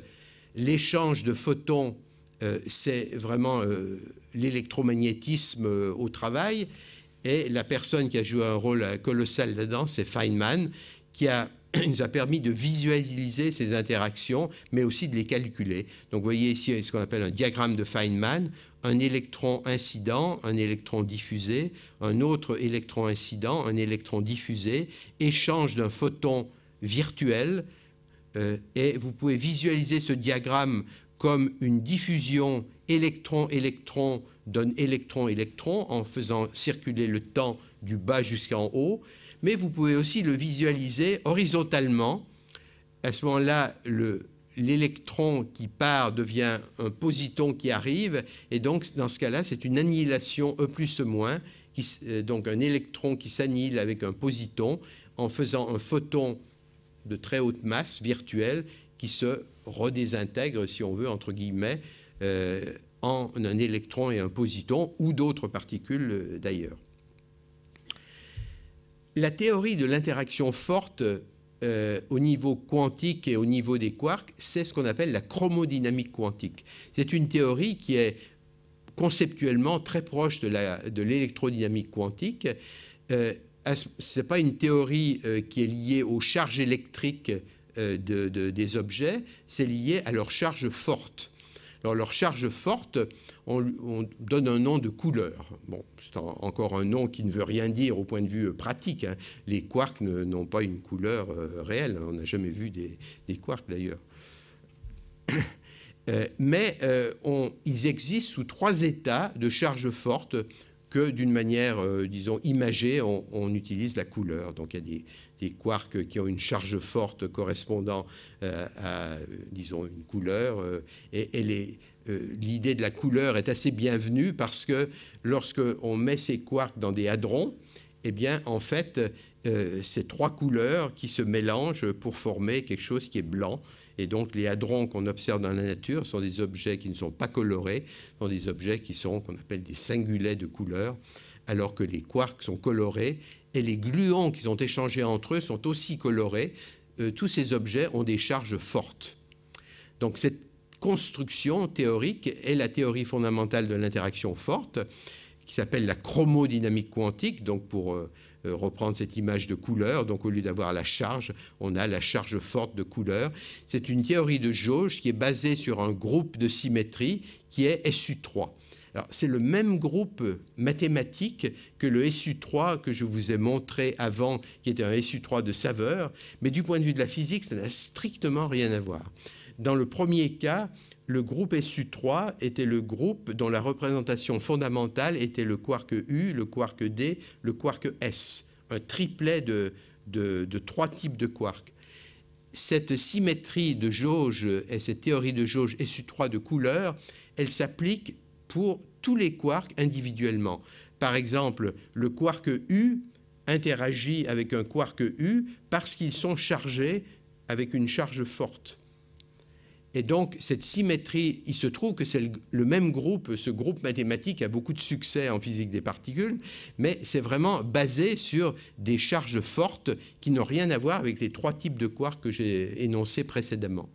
L'échange de photons, c'est vraiment l'électromagnétisme au travail. Et la personne qui a joué un rôle colossal là-dedans, c'est Feynman, qui nous a permis de visualiser ces interactions, mais aussi de les calculer. Donc, vous voyez ici ce qu'on appelle un diagramme de Feynman, un électron incident, un électron diffusé, un autre électron incident, un électron diffusé, échange d'un photon virtuel, et vous pouvez visualiser ce diagramme comme une diffusion électron-électron donne électron-électron en faisant circuler le temps du bas jusqu'en haut. Mais vous pouvez aussi le visualiser horizontalement. À ce moment-là, l'électron qui part devient un positon qui arrive, et donc dans ce cas-là, c'est une annihilation E plus E-, donc un électron qui s'annihile avec un positon en faisant un photon de très haute masse virtuel qui se redésintègre, si on veut, entre guillemets, en un électron et un positon, ou d'autres particules d'ailleurs. La théorie de l'interaction forte au niveau quantique et au niveau des quarks, c'est ce qu'on appelle la chromodynamique quantique. C'est une théorie qui est conceptuellement très proche de l'électrodynamique quantique. Ce n'est pas une théorie qui est liée aux charges électriques des objets, c'est lié à leur charge forte. Alors, leur charge forte, on donne un nom de couleur. Bon, c'est encore un nom qui ne veut rien dire au point de vue pratique, hein. Les quarks n'ont pas une couleur réelle. On n'a jamais vu des quarks, d'ailleurs. Mais ils existent sous 3 états de charge forte que, d'une manière, disons, imagée, on utilise la couleur. Donc, il y a des quarks qui ont une charge forte correspondant à, disons, une couleur. Et l'idée de la couleur est assez bienvenue parce que lorsqu'on met ces quarks dans des hadrons, eh bien, en fait, c'est 3 couleurs qui se mélangent pour former quelque chose qui est blanc. Et donc, les hadrons qu'on observe dans la nature sont des objets qui ne sont pas colorés, sont des objets qu'on appelle des singulets de couleur, alors que les quarks sont colorés. Et les gluons qui sont échangés entre eux sont aussi colorés. Tous ces objets ont des charges fortes. Donc, cette construction théorique est la théorie fondamentale de l'interaction forte, qui s'appelle la chromodynamique quantique, donc pour reprendre cette image de couleur, donc au lieu d'avoir la charge, on a la charge forte de couleur. C'est une théorie de jauge qui est basée sur un groupe de symétrie qui est SU3. Alors, c'est le même groupe mathématique que le SU3 que je vous ai montré avant, qui était un SU3 de saveur, mais du point de vue de la physique, ça n'a strictement rien à voir. Dans le premier cas, le groupe SU3 était le groupe dont la représentation fondamentale était le quark U, le quark D, le quark S, un triplet de 3 types de quarks. Cette symétrie de jauge et cette théorie de jauge SU3 de couleur, elle s'applique pour tous les quarks individuellement. Par exemple, le quark U interagit avec un quark U parce qu'ils sont chargés avec une charge forte. Et donc, cette symétrie, il se trouve que c'est le même groupe, ce groupe mathématique a beaucoup de succès en physique des particules, mais c'est vraiment basé sur des charges fortes qui n'ont rien à voir avec les 3 types de quarks que j'ai énoncés précédemment.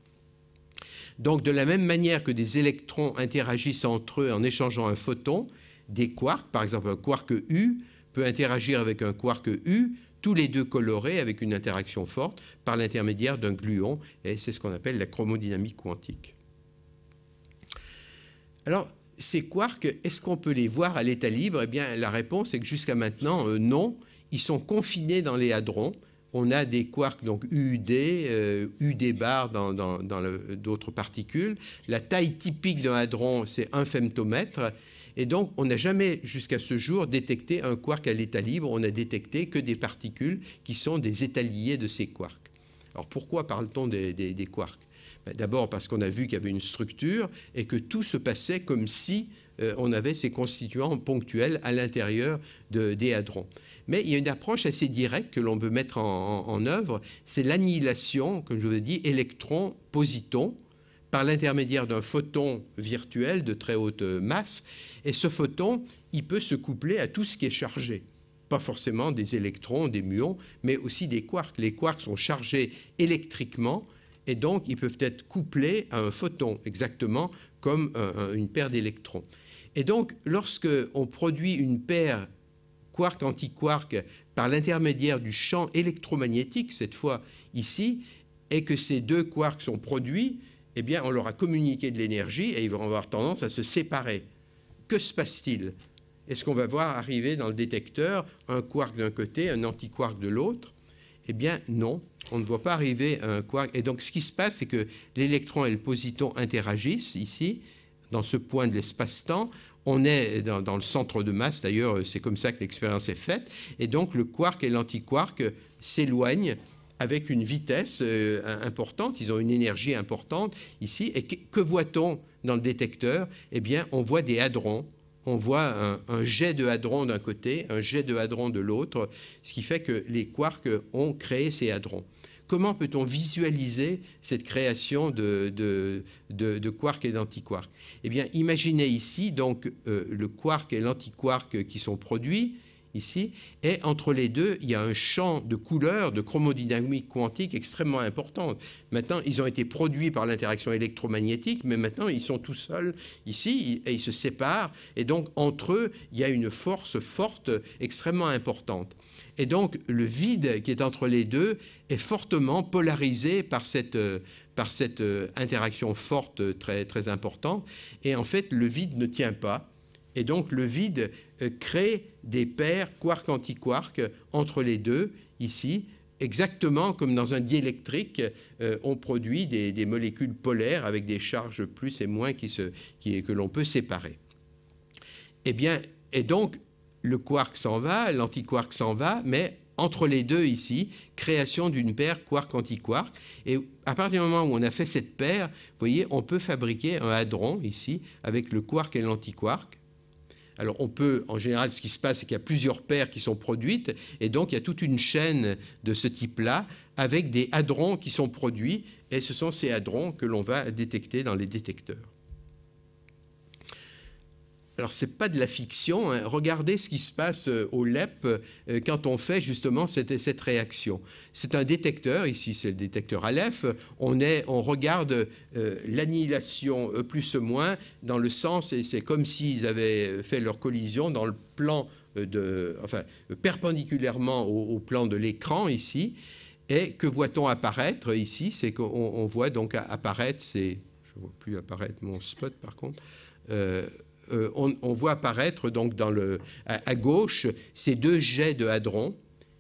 Donc, de la même manière que des électrons interagissent entre eux en échangeant un photon, des quarks, par exemple un quark U, peut interagir avec un quark U, tous les deux colorés avec une interaction forte par l'intermédiaire d'un gluon, et c'est ce qu'on appelle la chromodynamique quantique. Alors, ces quarks, est-ce qu'on peut les voir à l'état libre? Eh bien, la réponse est que jusqu'à maintenant, non. Ils sont confinés dans les hadrons. On a des quarks, donc UD, UD bar dans d'autres particules. La taille typique d'un hadron, c'est 1 femtomètre. Et donc, on n'a jamais, jusqu'à ce jour, détecté un quark à l'état libre. On n'a détecté que des particules qui sont des états liés de ces quarks. Alors, pourquoi parle-t-on des quarks? D'abord parce qu'on a vu qu'il y avait une structure et que tout se passait comme si on avait ces constituants ponctuels à l'intérieur des hadrons. Mais il y a une approche assez directe que l'on peut mettre en œuvre, c'est l'annihilation, comme je vous ai dit, électron-positon, par l'intermédiaire d'un photon virtuel de très haute masse. Et ce photon, il peut se coupler à tout ce qui est chargé. Pas forcément des électrons, des muons, mais aussi des quarks. Les quarks sont chargés électriquement et donc ils peuvent être couplés à un photon, exactement comme une paire d'électrons. Et donc, lorsqu'on produit une paire quark-antiquark par l'intermédiaire du champ électromagnétique, cette fois ici, et que ces deux quarks sont produits, eh bien, on leur a communiqué de l'énergie et ils vont avoir tendance à se séparer. Que se passe-t-il? Est-ce qu'on va voir arriver dans le détecteur un quark d'un côté, un antiquark de l'autre? Eh bien, non, on ne voit pas arriver un quark. Et donc, ce qui se passe, c'est que l'électron et le positon interagissent ici, dans ce point de l'espace-temps. On est dans le centre de masse, d'ailleurs, c'est comme ça que l'expérience est faite. Et donc, le quark et l'antiquark s'éloignent avec une vitesse importante, ils ont une énergie importante ici. Et que voit-on dans le détecteur? Eh bien, on voit des hadrons. On voit un jet de hadrons d'un côté, un jet de hadrons de l'autre, ce qui fait que les quarks ont créé ces hadrons. Comment peut-on visualiser cette création de quarks et d'antiquarks? Eh bien, imaginez ici donc le quark et l'antiquark qui sont produits ici, et entre les deux, il y a un champ de couleurs, de chromodynamique quantique extrêmement important. Maintenant, ils ont été produits par l'interaction électromagnétique, mais maintenant, ils sont tout seuls ici, et ils se séparent, et donc, entre eux, il y a une force forte, extrêmement importante. Et donc, le vide qui est entre les deux est fortement polarisé par cette interaction forte très, très importante, et en fait, le vide ne tient pas, et donc, le vide crée des paires quark-antiquark entre les deux, ici, exactement comme dans un diélectrique, on produit des molécules polaires avec des charges plus et moins que l'on peut séparer. Eh bien, et donc, le quark s'en va, l'antiquark s'en va, mais entre les deux ici, création d'une paire quark-antiquark. Et à partir du moment où on a fait cette paire, vous voyez, on peut fabriquer un hadron ici avec le quark et l'antiquark. Alors, on peut, en général, ce qui se passe, c'est qu'il y a plusieurs paires qui sont produites, et donc il y a toute une chaîne de ce type-là, avec des hadrons qui sont produits, et ce sont ces hadrons que l'on va détecter dans les détecteurs. Alors, ce n'est pas de la fiction, hein. Regardez ce qui se passe au LEP quand on fait justement cette réaction. C'est un détecteur, ici c'est le détecteur Aleph. On regarde l'annihilation plus ou moins dans le sens, et c'est comme s'ils avaient fait leur collision dans le plan, perpendiculairement au plan de l'écran ici. Et que voit-on apparaître ici? C'est qu'on voit donc apparaître, je ne vois plus apparaître mon spot par contre, on voit apparaître donc à gauche ces deux jets de hadrons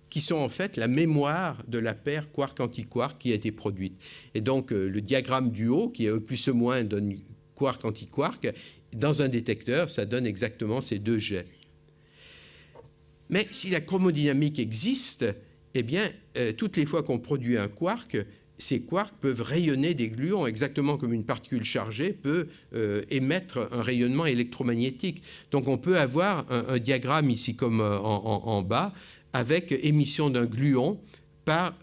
qui sont en fait la mémoire de la paire quark-antiquark qui a été produite. Et donc le diagramme du haut, qui est E plus E moins, donne quark-antiquark. Dans un détecteur, ça donne exactement ces deux jets. Mais si la chromodynamique existe, eh bien, toutes les fois qu'on produit un quark, ces quarks peuvent rayonner des gluons, exactement comme une particule chargée peut émettre un rayonnement électromagnétique. Donc on peut avoir un diagramme ici comme en bas, avec émission d'un gluon par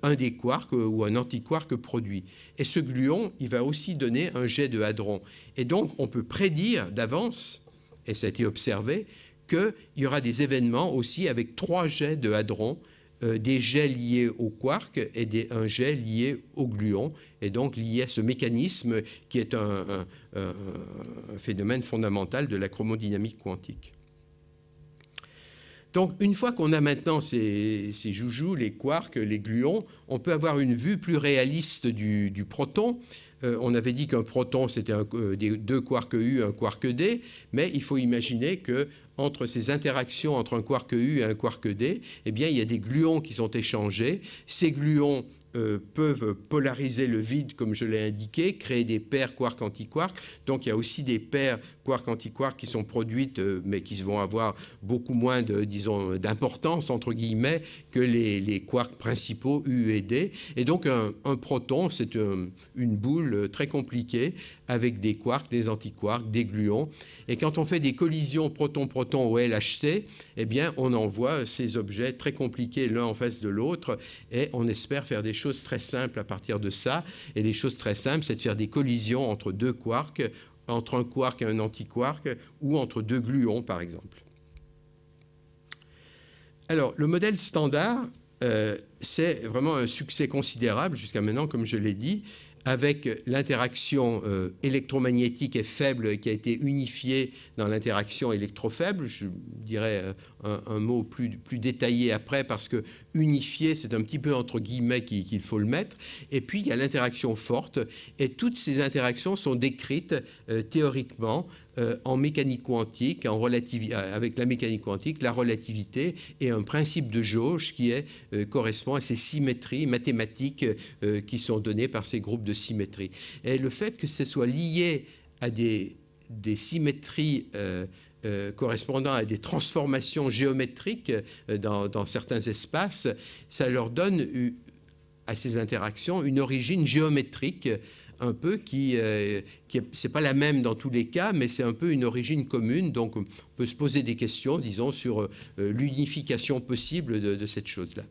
un des quarks ou un antiquark produit. Et ce gluon, il va aussi donner un jet de hadron. Et donc on peut prédire d'avance, et ça a été observé, qu'il y aura des événements aussi avec 3 jets de hadron, des jets liés au quark et un jet lié au gluon, et donc lié à ce mécanisme qui est un phénomène fondamental de la chromodynamique quantique. Donc, une fois qu'on a maintenant ces joujoux, les quarks, les gluons, on peut avoir une vue plus réaliste du proton. On avait dit qu'un proton, c'était deux quarks U, un quark D, mais il faut imaginer que entre ces interactions entre un quark U et un quark D, eh bien, il y a des gluons qui sont échangés. Ces gluons peuvent polariser le vide, comme je l'ai indiqué, créer des paires quark-antiquark. Donc, il y a aussi des paires quark-antiquark qui sont produites, mais qui vont avoir beaucoup moins d'importance, entre guillemets, que les quarks principaux U et D. Et donc, un proton, c'est une boule très compliquée avec des quarks, des antiquarks, des gluons. Et quand on fait des collisions proton-proton au LHC, eh bien, on envoie ces objets très compliqués l'un en face de l'autre, et on espère faire des choses très simples à partir de ça. Et les choses très simples, c'est de faire des collisions entre deux quarks, entre un quark et un antiquark, ou entre deux gluons, par exemple. Alors, le modèle standard, c'est vraiment un succès considérable jusqu'à maintenant, comme je l'ai dit, avec l'interaction électromagnétique et faible qui a été unifiée dans l'interaction électrofaible. Je dirais un mot plus détaillé après, parce que unifié, c'est un petit peu entre guillemets qu'il faut le mettre. Et puis, il y a l'interaction forte, et toutes ces interactions sont décrites théoriquement en mécanique quantique, avec la mécanique quantique, la relativité et un principe de jauge qui correspond à ces symétries mathématiques qui sont données par ces groupes de symétrie. Et le fait que ce soit lié à des symétries correspondant à des transformations géométriques dans certains espaces, ça leur donne à ces interactions une origine géométrique un peu c'est pas la même dans tous les cas, mais c'est un peu une origine commune. Donc, on peut se poser des questions, disons, sur l'unification possible de cette chose-là.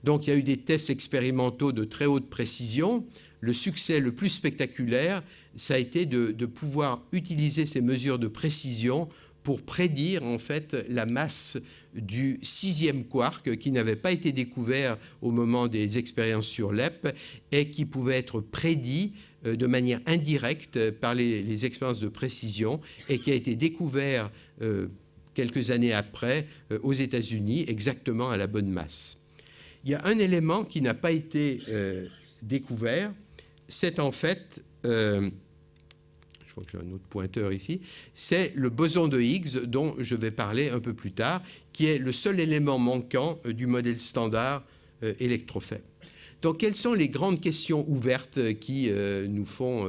Donc, il y a eu des tests expérimentaux de très haute précision. Le succès le plus spectaculaire, ça a été de pouvoir utiliser ces mesures de précision pour prédire, en fait, la masse du 6e quark qui n'avait pas été découvert au moment des expériences sur LEP et qui pouvait être prédit de manière indirecte par les expériences de précision, et qui a été découvert quelques années après aux États-Unis, exactement à la bonne masse. Il y a un élément qui n'a pas été découvert, c'est en fait... je crois que j'ai un autre pointeur ici, c'est le boson de Higgs dont je vais parler un peu plus tard, qui est le seul élément manquant du modèle standard électrofaible. Donc, quelles sont les grandes questions ouvertes qui nous font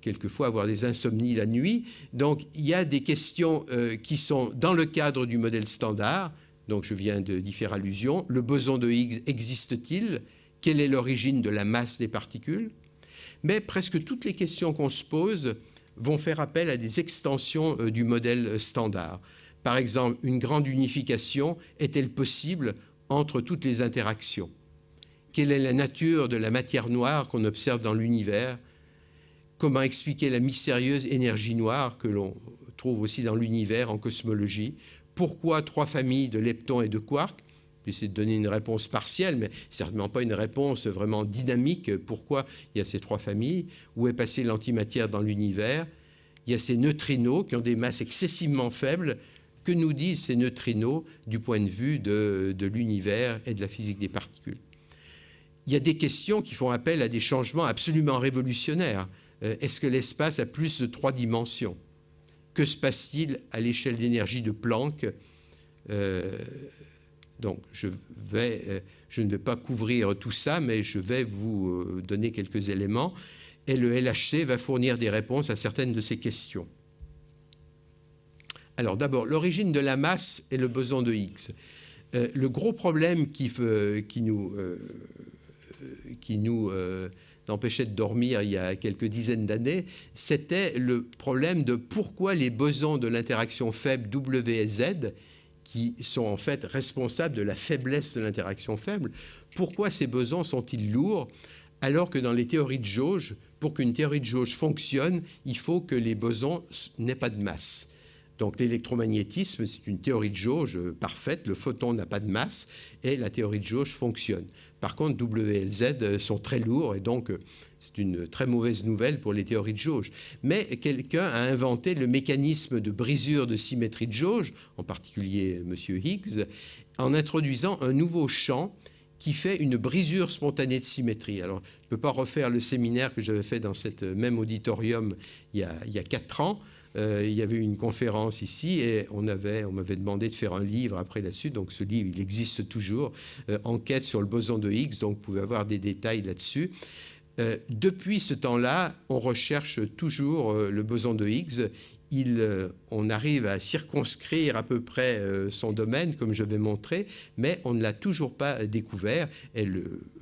quelquefois avoir des insomnies la nuit? Donc, il y a des questions qui sont dans le cadre du modèle standard, donc je viens d'y faire allusion. Le boson de Higgs existe-t-il? Quelle est l'origine de la masse des particules? Mais presque toutes les questions qu'on se pose vont faire appel à des extensions du modèle standard. Par exemple, une grande unification est-elle possible entre toutes les interactions? Quelle est la nature de la matière noire qu'on observe dans l'univers? Comment expliquer la mystérieuse énergie noire que l'on trouve aussi dans l'univers, en cosmologie. Pourquoi 3 familles de leptons et de quarks? J'essaie de donner une réponse partielle, mais certainement pas une réponse vraiment dynamique. Pourquoi il y a ces 3 familles? Où est passée l'antimatière dans l'univers? Il y a ces neutrinos qui ont des masses excessivement faibles. Que nous disent ces neutrinos du point de vue de l'univers et de la physique des particules? Il y a des questions qui font appel à des changements absolument révolutionnaires. Est-ce que l'espace a plus de 3 dimensions? Que se passe-t-il à l'échelle d'énergie de Planck? Donc, je ne vais pas couvrir tout ça, mais je vais vous donner quelques éléments. Et le LHC va fournir des réponses à certaines de ces questions. Alors, d'abord, l'origine de la masse et le boson de Higgs. Le gros problème qui nous empêchait de dormir il y a quelques dizaines d'années, c'était le problème de pourquoi les bosons de l'interaction faible W et Z, qui sont en fait responsables de la faiblesse de l'interaction faible, pourquoi ces bosons sont-ils lourds, alors que dans les théories de jauge, pour qu'une théorie de jauge fonctionne, il faut que les bosons n'aient pas de masse. Donc l'électromagnétisme, c'est une théorie de jauge parfaite, le photon n'a pas de masse et la théorie de jauge fonctionne. Par contre, W et Z sont très lourds et donc c'est une très mauvaise nouvelle pour les théories de jauge. Mais quelqu'un a inventé le mécanisme de brisure de symétrie de jauge, en particulier M. Higgs, en introduisant un nouveau champ qui fait une brisure spontanée de symétrie. Alors, je ne peux pas refaire le séminaire que j'avais fait dans ce même auditorium il y a 4 ans. Il y avait une conférence ici et on m'avait demandé de faire un livre après là-dessus. Donc ce livre, il existe toujours, Enquête sur le boson de Higgs, donc vous pouvez avoir des détails là-dessus. Depuis ce temps-là, on recherche toujours le boson de Higgs. On arrive à circonscrire à peu près son domaine, comme je vais montrer, mais on ne l'a toujours pas découvert. Et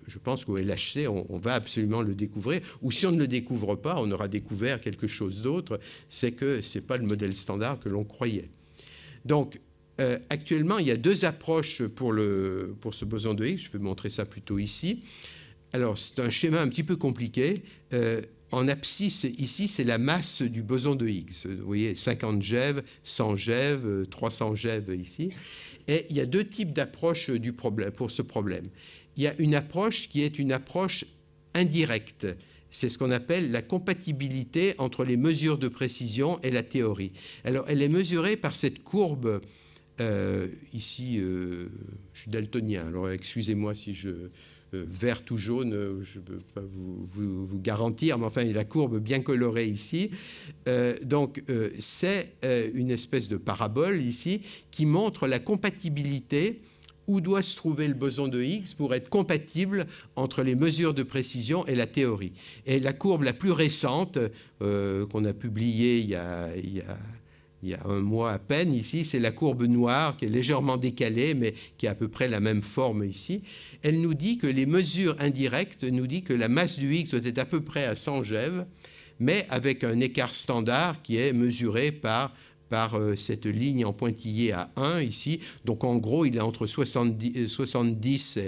je pense qu'au LHC, on va absolument le découvrir. Ou si on ne le découvre pas, on aura découvert quelque chose d'autre, c'est que ce n'est pas le modèle standard que l'on croyait. Donc, actuellement, il y a 2 approches pour ce boson de Higgs. Je vais montrer ça plutôt ici. Alors, c'est un schéma un petit peu compliqué. En abscisse, ici, c'est la masse du boson de Higgs. Vous voyez, 50 GeV, 100 GeV, 300 GeV ici. Et il y a 2 types d'approches pour ce problème. Il y a une approche qui est une approche indirecte. C'est ce qu'on appelle la compatibilité entre les mesures de précision et la théorie. Alors, elle est mesurée par cette courbe. Ici, je suis daltonien, alors excusez-moi si je... vert ou jaune, je ne peux pas vous garantir, mais enfin, il y a la courbe bien colorée ici. C'est une espèce de parabole ici qui montre la compatibilité, où doit se trouver le boson de Higgs pour être compatible entre les mesures de précision et la théorie. Et la courbe la plus récente, qu'on a publiée il y a 1 mois à peine ici, c'est la courbe noire qui est légèrement décalée, mais qui a à peu près la même forme ici. Elle nous dit que les mesures indirectes nous disent que la masse du Higgs doit être à peu près à 100 GeV, mais avec un écart standard qui est mesuré par cette ligne en pointillé à 1 ici. Donc en gros, il est entre 70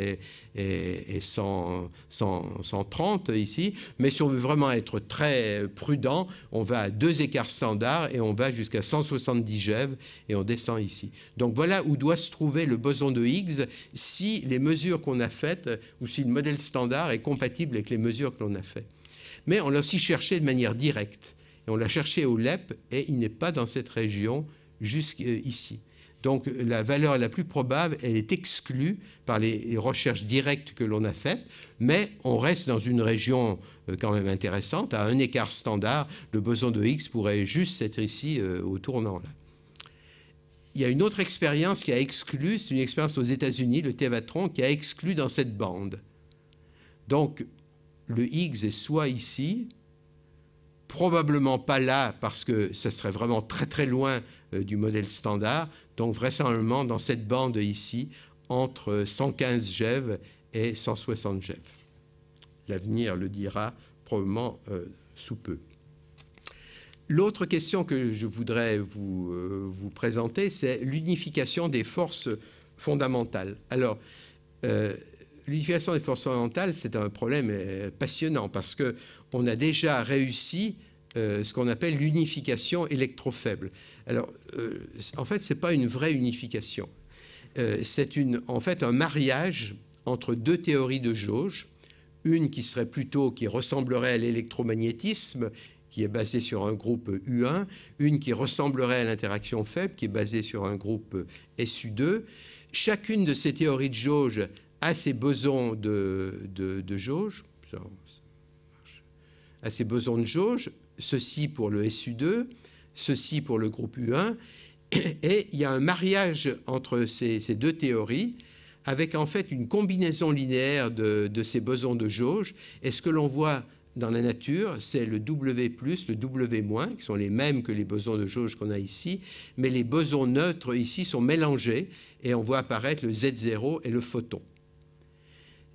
et 130 ici. Mais si on veut vraiment être très prudent, on va à 2 écarts standards et on va jusqu'à 170 GeV et on descend ici. Donc voilà où doit se trouver le boson de Higgs si les mesures qu'on a faites ou si le modèle standard est compatible avec les mesures que l'on a faites. Mais on l'a aussi cherché de manière directe. Et on l'a cherché au LEP et il n'est pas dans cette région jusqu'ici. Donc la valeur la plus probable, elle est exclue par les recherches directes que l'on a faites, mais on reste dans une région quand même intéressante. À 1 écart standard, le boson de Higgs pourrait juste être ici au tournant. Là. Il y a une autre expérience qui a exclu, c'est une expérience aux États-Unis, le Tevatron, qui a exclu dans cette bande. Donc le Higgs est soit ici, probablement pas là parce que ça serait vraiment très très loin du modèle standard, donc vraisemblablement dans cette bande ici, entre 115 GeV et 160 GeV. L'avenir le dira probablement sous peu. L'autre question que je voudrais vous présenter, c'est l'unification des forces fondamentales. Alors, l'unification des forces fondamentales, c'est un problème passionnant parce qu'on a déjà réussi ce qu'on appelle l'unification électrofaible. Alors, en fait, ce n'est pas une vraie unification. C'est en fait un mariage entre deux théories de jauge, une qui ressemblerait à l'électromagnétisme, qui est basée sur un groupe U1, une qui ressemblerait à l'interaction faible, qui est basée sur un groupe SU2. Chacune de ces théories de jauge a ses bosons de jauge, ceci pour le SU2, ceci pour le groupe U1, et il y a un mariage entre ces deux théories avec en fait une combinaison linéaire de ces bosons de jauge. Et ce que l'on voit dans la nature, c'est le W+, le W-, qui sont les mêmes que les bosons de jauge qu'on a ici, mais les bosons neutres ici sont mélangés et on voit apparaître le Z0 et le photon.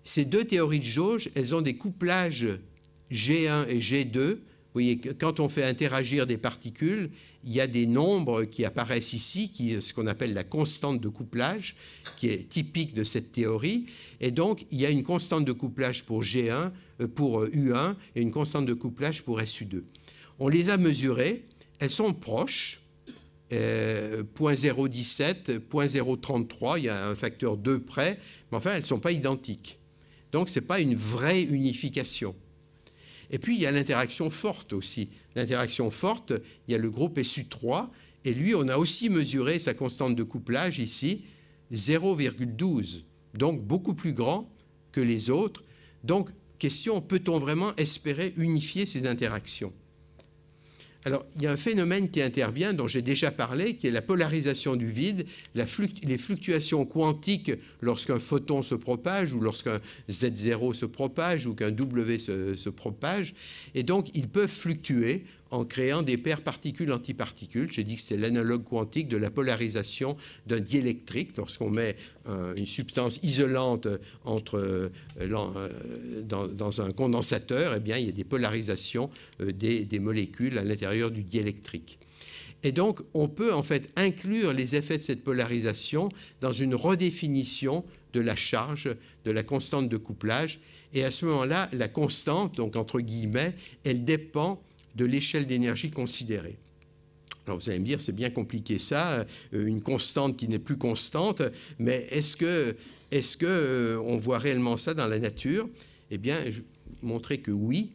Ces deux théories de jauge, elles ont des couplages G1 et G2. Vous voyez que quand on fait interagir des particules, il y a des nombres qui apparaissent ici, qui est ce qu'on appelle la constante de couplage, qui est typique de cette théorie. Et donc, il y a une constante de couplage pour G1, pour U1, et une constante de couplage pour SU2. On les a mesurées, elles sont proches, 0,017, 0,033, il y a un facteur 2 près, mais enfin, elles ne sont pas identiques. Donc, ce n'est pas une vraie unification. Et puis, il y a l'interaction forte aussi. L'interaction forte, il y a le groupe SU3, et lui, on a aussi mesuré sa constante de couplage ici, 0,12, donc beaucoup plus grand que les autres. Donc, question, peut-on vraiment espérer unifier ces interactions? Alors, il y a un phénomène qui intervient, dont j'ai déjà parlé, qui est la polarisation du vide, les fluctuations quantiques lorsqu'un photon se propage, ou lorsqu'un Z0 se propage, ou qu'un W se propage. Et donc, ils peuvent fluctuer en créant des paires particules-antiparticules. J'ai dit que c'est l'analogue quantique de la polarisation d'un diélectrique. Lorsqu'on met une substance isolante dans un condensateur, eh bien, il y a des polarisations des molécules à l'intérieur du diélectrique. Et donc, on peut en fait inclure les effets de cette polarisation dans une redéfinition de la charge, de la constante de couplage. Et à ce moment-là, la constante, donc entre guillemets, elle dépend de l'échelle d'énergie considérée. Alors vous allez me dire, c'est bien compliqué ça, une constante qui n'est plus constante, mais est-ce que on voit réellement ça dans la nature? Eh bien, je vais vous montrer que oui,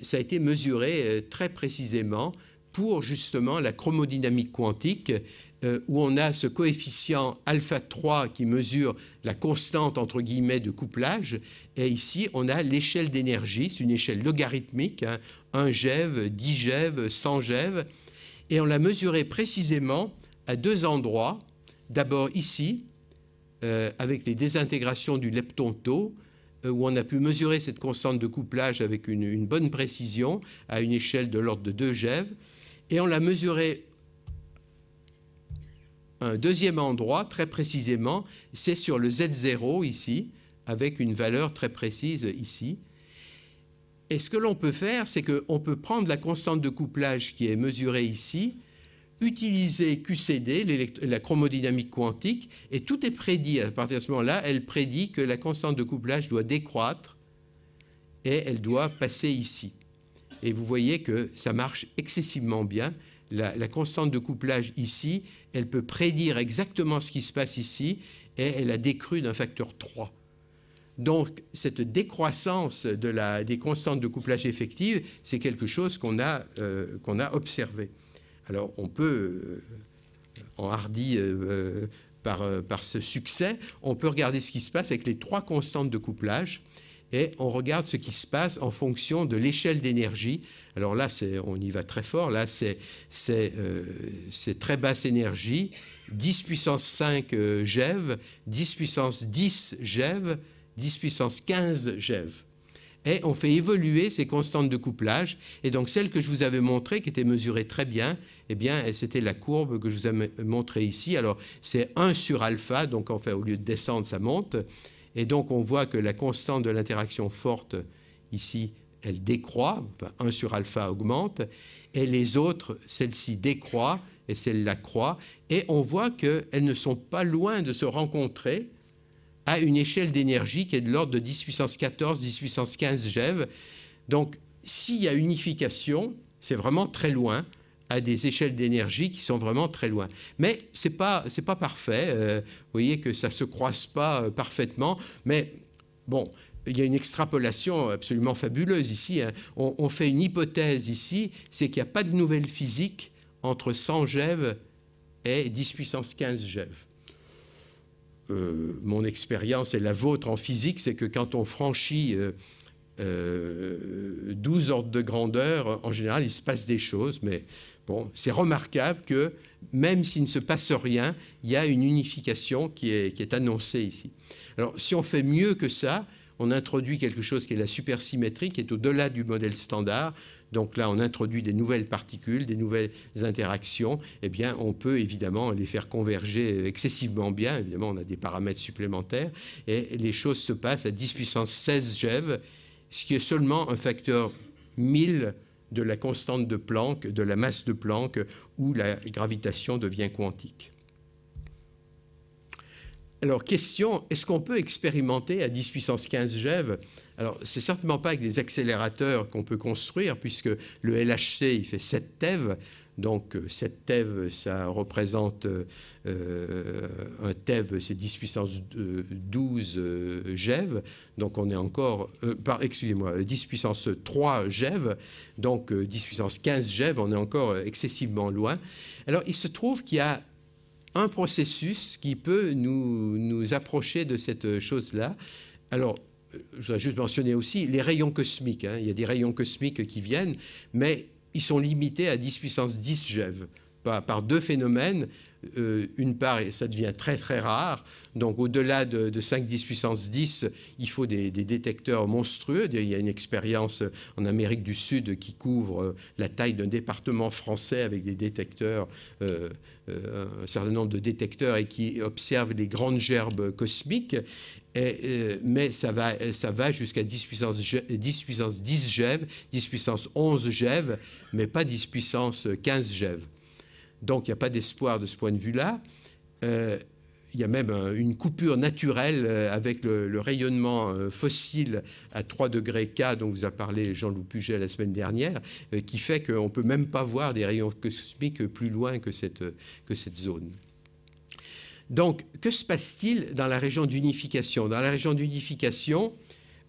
ça a été mesuré très précisément pour justement la chromodynamique quantique, où on a ce coefficient alpha 3 qui mesure la constante entre guillemets de couplage, et ici on a l'échelle d'énergie, c'est une échelle logarithmique, hein, 1 GeV, 10 GeV, 100 GeV, et on l'a mesuré précisément à deux endroits. D'abord ici, avec les désintégrations du lepton-tau, où on a pu mesurer cette constante de couplage avec une bonne précision à une échelle de l'ordre de 2 GeV, et on l'a mesuré à un deuxième endroit, très précisément, c'est sur le Z0 ici, avec une valeur très précise ici. Et ce que l'on peut faire, c'est qu'on peut prendre la constante de couplage qui est mesurée ici, utiliser QCD, la chromodynamique quantique, et tout est prédit. À partir de ce moment-là, elle prédit que la constante de couplage doit décroître et elle doit passer ici. Et vous voyez que ça marche excessivement bien. La constante de couplage ici, elle peut prédire exactement ce qui se passe ici, et elle a décru d'un facteur 3. Donc, cette décroissance des constantes de couplage effectives, c'est quelque chose qu'on a observé. Alors, on peut, enhardi par ce succès, on peut regarder ce qui se passe avec les trois constantes de couplage, et on regarde ce qui se passe en fonction de l'échelle d'énergie. Alors là, on y va très fort. Là, c'est très basse énergie, 10 puissance 5 GeV, 10 puissance 10 GeV, 10 puissance 15 GeV. Et on fait évoluer ces constantes de couplage. Et donc, celle que je vous avais montrée, qui était mesurée très bien, eh bien, c'était la courbe que je vous ai montrée ici. Alors, c'est 1 sur alpha, donc en fait, au lieu de descendre, ça monte. Et donc, on voit que la constante de l'interaction forte, ici, elle décroît, enfin 1 sur alpha augmente, et les autres, celle-ci décroît, et celle-là croît, et on voit qu'elles ne sont pas loin de se rencontrer à une échelle d'énergie qui est de l'ordre de 10 puissance 14, 10 puissance 15 GeV. Donc, s'il y a unification, c'est vraiment très loin, à des échelles d'énergie qui sont vraiment très loin. Mais ce n'est pas parfait. Vous voyez que ça ne se croise pas parfaitement. Mais bon, il y a une extrapolation absolument fabuleuse ici. Hein. On fait une hypothèse ici, c'est qu'il n'y a pas de nouvelle physique entre 100 GeV et 10 puissance 15 GeV. Mon expérience et la vôtre en physique, c'est que quand on franchit 12 ordres de grandeur, en général, il se passe des choses, mais bon, c'est remarquable que même s'il ne se passe rien, il y a une unification qui est annoncée ici. Alors, si on fait mieux que ça, on introduit quelque chose qui est la supersymétrie, qui est au-delà du modèle standard. Donc là, on introduit des nouvelles particules, des nouvelles interactions. Eh bien, on peut évidemment les faire converger excessivement bien. Évidemment, on a des paramètres supplémentaires. Et les choses se passent à 10 puissance 16 GeV, ce qui est seulement un facteur 1000 de la constante de Planck, de la masse de Planck, où la gravitation devient quantique. Alors, question, est-ce qu'on peut expérimenter à 10 puissance 15 GeV? Alors, c'est certainement pas avec des accélérateurs qu'on peut construire, puisque le LHC, il fait 7 TeV. Donc, 7 TeV, ça représente un TeV, c'est 10 puissance 12 GeV. Donc, on est encore, excusez-moi, 10 puissance 3 GeV. Donc, 10 puissance 15 GeV, on est encore excessivement loin. Alors, il se trouve qu'il y a un processus qui peut nous approcher de cette chose-là. Alors, je voudrais juste mentionner aussi les rayons cosmiques. Hein. Il y a des rayons cosmiques qui viennent, mais ils sont limités à 10 puissance 10 GeV par deux phénomènes. Une part, ça devient très très rare, donc au-delà de 5-10 puissance 10, il faut des détecteurs monstrueux. Il y a une expérience en Amérique du Sud qui couvre la taille d'un département français avec des détecteurs, un certain nombre de détecteurs, et qui observent les grandes gerbes cosmiques. Mais ça va jusqu'à 10 puissance 10 GeV, 10 puissance 11 GeV, mais pas 10 puissance 15 GeV. Donc, il n'y a pas d'espoir de ce point de vue-là. Il y a même une coupure naturelle avec le rayonnement fossile à 3 degrés K, dont vous a parlé Jean-Loup Puget la semaine dernière, qui fait qu'on ne peut même pas voir des rayons cosmiques plus loin que cette zone. Donc, que se passe-t-il dans la région d'unification? Dans la région d'unification,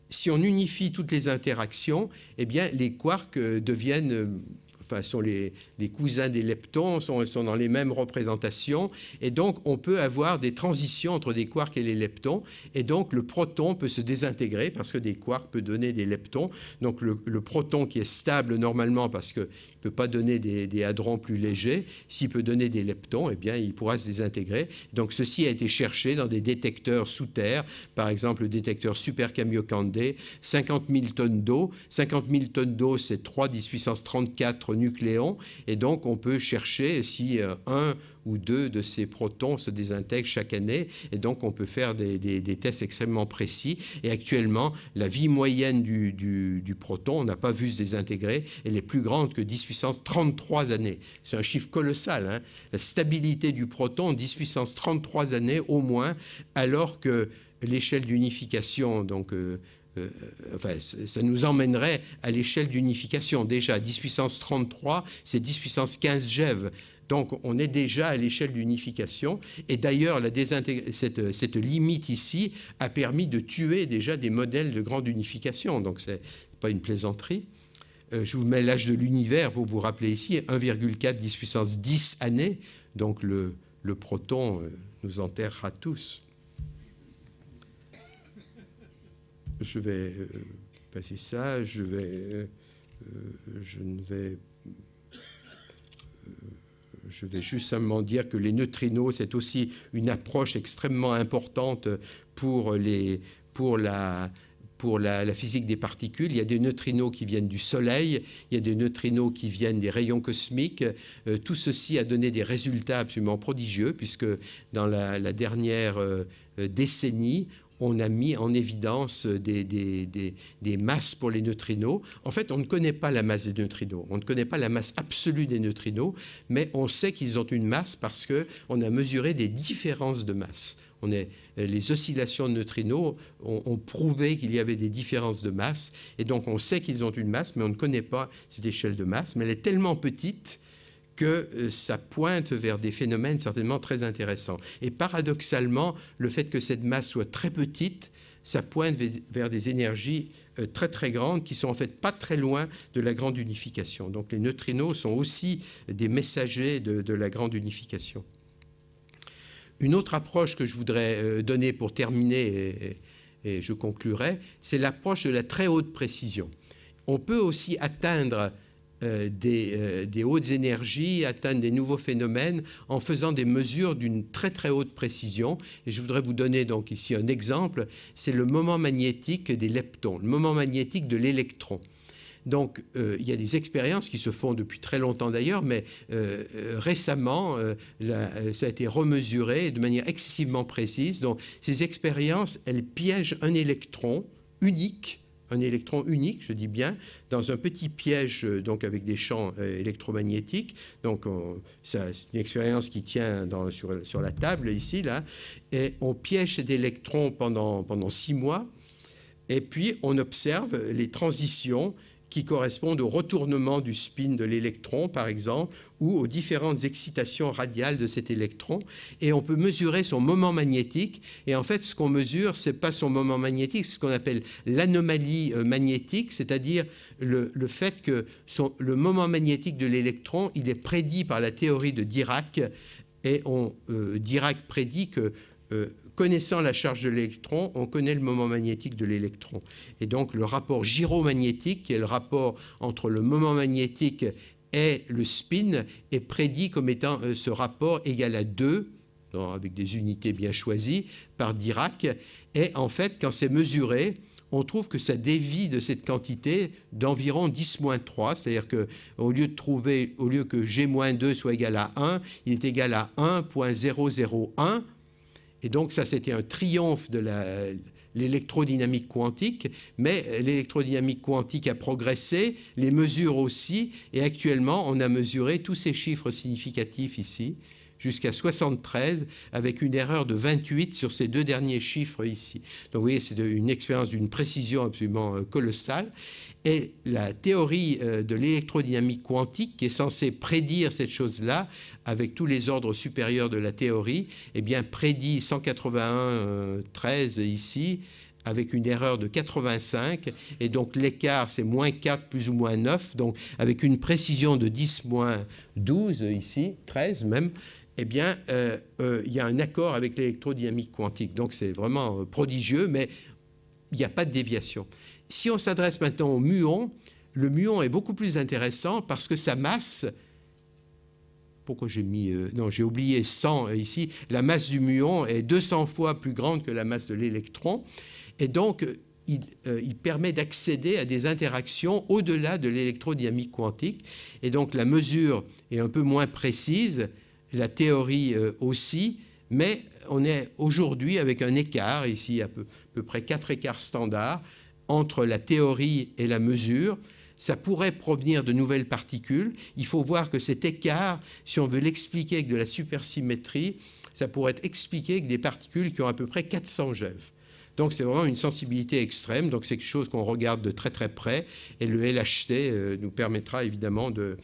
si on unifie toutes les interactions, eh bien, les quarks deviennent... Enfin, sont les cousins des leptons, sont dans les mêmes représentations, et donc on peut avoir des transitions entre des quarks et les leptons, et donc le proton peut se désintégrer parce que des quarks peuvent donner des leptons. Donc le proton qui est stable normalement parce qu'il ne peut pas donner des hadrons plus légers, s'il peut donner des leptons, eh bien il pourra se désintégrer. Donc ceci a été cherché dans des détecteurs sous terre, par exemple le détecteur Super Kamiokande, 50 000 tonnes d'eau. 50 000 tonnes d'eau, c'est 3 10 puissance 34 nucléons, et donc on peut chercher si un ou deux de ces protons se désintègrent chaque année, et donc on peut faire des tests extrêmement précis. Et actuellement, la vie moyenne du proton, on n'a pas vu se désintégrer, elle est plus grande que 10 puissance 33 années. C'est un chiffre colossal, hein. La stabilité du proton, 10 puissance 33 années au moins, alors que l'échelle d'unification, donc enfin, ça nous emmènerait à l'échelle d'unification. Déjà, 10 puissance 33, c'est 10 puissance 15 GeV. Donc, on est déjà à l'échelle d'unification. Et d'ailleurs, cette limite ici a permis de tuer déjà des modèles de grande unification. Donc, ce n'est pas une plaisanterie. Je vous mets l'âge de l'univers pour vous rappeler ici, 1,4 10 puissance 10 années. Donc, le proton nous enterrera tous. Je vais passer ça, je vais juste simplement dire que les neutrinos, c'est aussi une approche extrêmement importante pour la physique des particules. Il y a des neutrinos qui viennent du Soleil, il y a des neutrinos qui viennent des rayons cosmiques. Tout ceci a donné des résultats absolument prodigieux, puisque dans la dernière décennie, on a mis en évidence des masses pour les neutrinos. En fait, on ne connaît pas la masse des neutrinos. On ne connaît pas la masse absolue des neutrinos, mais on sait qu'ils ont une masse parce qu'on a mesuré des différences de masse. Les oscillations de neutrinos ont prouvé qu'il y avait des différences de masse, et donc on sait qu'ils ont une masse, mais on ne connaît pas cette échelle de masse, mais elle est tellement petite que ça pointe vers des phénomènes certainement très intéressants. Et paradoxalement, le fait que cette masse soit très petite, ça pointe vers des énergies très très grandes qui sont en fait pas très loin de la grande unification. Donc les neutrinos sont aussi des messagers de la grande unification. Une autre approche que je voudrais donner pour terminer, et je conclurai, c'est l'approche de la très haute précision. On peut aussi atteindre des hautes énergies, atteindre des nouveaux phénomènes en faisant des mesures d'une très très haute précision. Et je voudrais vous donner donc ici un exemple, c'est le moment magnétique des leptons, le moment magnétique de l'électron. Donc, il y a des expériences qui se font depuis très longtemps d'ailleurs, mais récemment, ça a été remesuré de manière excessivement précise. Donc, ces expériences, elles piègent un électron unique, je dis bien, dans un petit piège donc avec des champs électromagnétiques. Donc, c'est une expérience qui tient sur la table ici, là, et on piège cet électron pendant 6 mois, et puis on observe les transitions qui correspondent au retournement du spin de l'électron, par exemple, ou aux différentes excitations radiales de cet électron. Et on peut mesurer son moment magnétique. Et en fait, ce qu'on mesure, ce n'est pas son moment magnétique, c'est ce qu'on appelle l'anomalie magnétique, c'est-à-dire le fait que le moment magnétique de l'électron, il est prédit par la théorie de Dirac. Et Dirac prédit que connaissant la charge de l'électron, on connaît le moment magnétique de l'électron. Et donc, le rapport gyromagnétique, qui est le rapport entre le moment magnétique et le spin, est prédit comme étant ce rapport égal à 2, avec des unités bien choisies, par Dirac. Et en fait, quand c'est mesuré, on trouve que ça dévie de cette quantité d'environ 10-3, c'est-à-dire qu'au lieu que G-2 soit égal à 1, il est égal à 1,001. Et donc ça, c'était un triomphe de l'électrodynamique quantique, mais l'électrodynamique quantique a progressé, les mesures aussi, et actuellement, on a mesuré tous ces chiffres significatifs ici, jusqu'à 73, avec une erreur de 28 sur ces 2 derniers chiffres ici. Donc vous voyez, c'est une expérience d'une précision absolument colossale. Et la théorie de l'électrodynamique quantique, qui est censée prédire cette chose-là, avec tous les ordres supérieurs de la théorie, eh bien, prédit 181,13 ici, avec une erreur de 85, et donc l'écart, c'est moins 4 plus ou moins 9, donc avec une précision de 10 moins 12 ici, 13 même, eh bien, il y a un accord avec l'électrodynamique quantique. Donc c'est vraiment prodigieux, mais il n'y a pas de déviation. Si on s'adresse maintenant au muon, le muon est beaucoup plus intéressant parce que sa masse, pourquoi j'ai mis, non, j'ai oublié 100 ici, la masse du muon est 200 fois plus grande que la masse de l'électron, et donc il permet d'accéder à des interactions au-delà de l'électrodynamique quantique, et donc la mesure est un peu moins précise, la théorie aussi, mais on est aujourd'hui avec un écart, ici à peu près 4 écarts standards, entre la théorie et la mesure. Ça pourrait provenir de nouvelles particules. Il faut voir que cet écart, si on veut l'expliquer avec de la supersymétrie, ça pourrait être expliqué avec des particules qui ont à peu près 400 GeV. Donc c'est vraiment une sensibilité extrême, donc c'est quelque chose qu'on regarde de très très près, et le LHC nous permettra évidemment de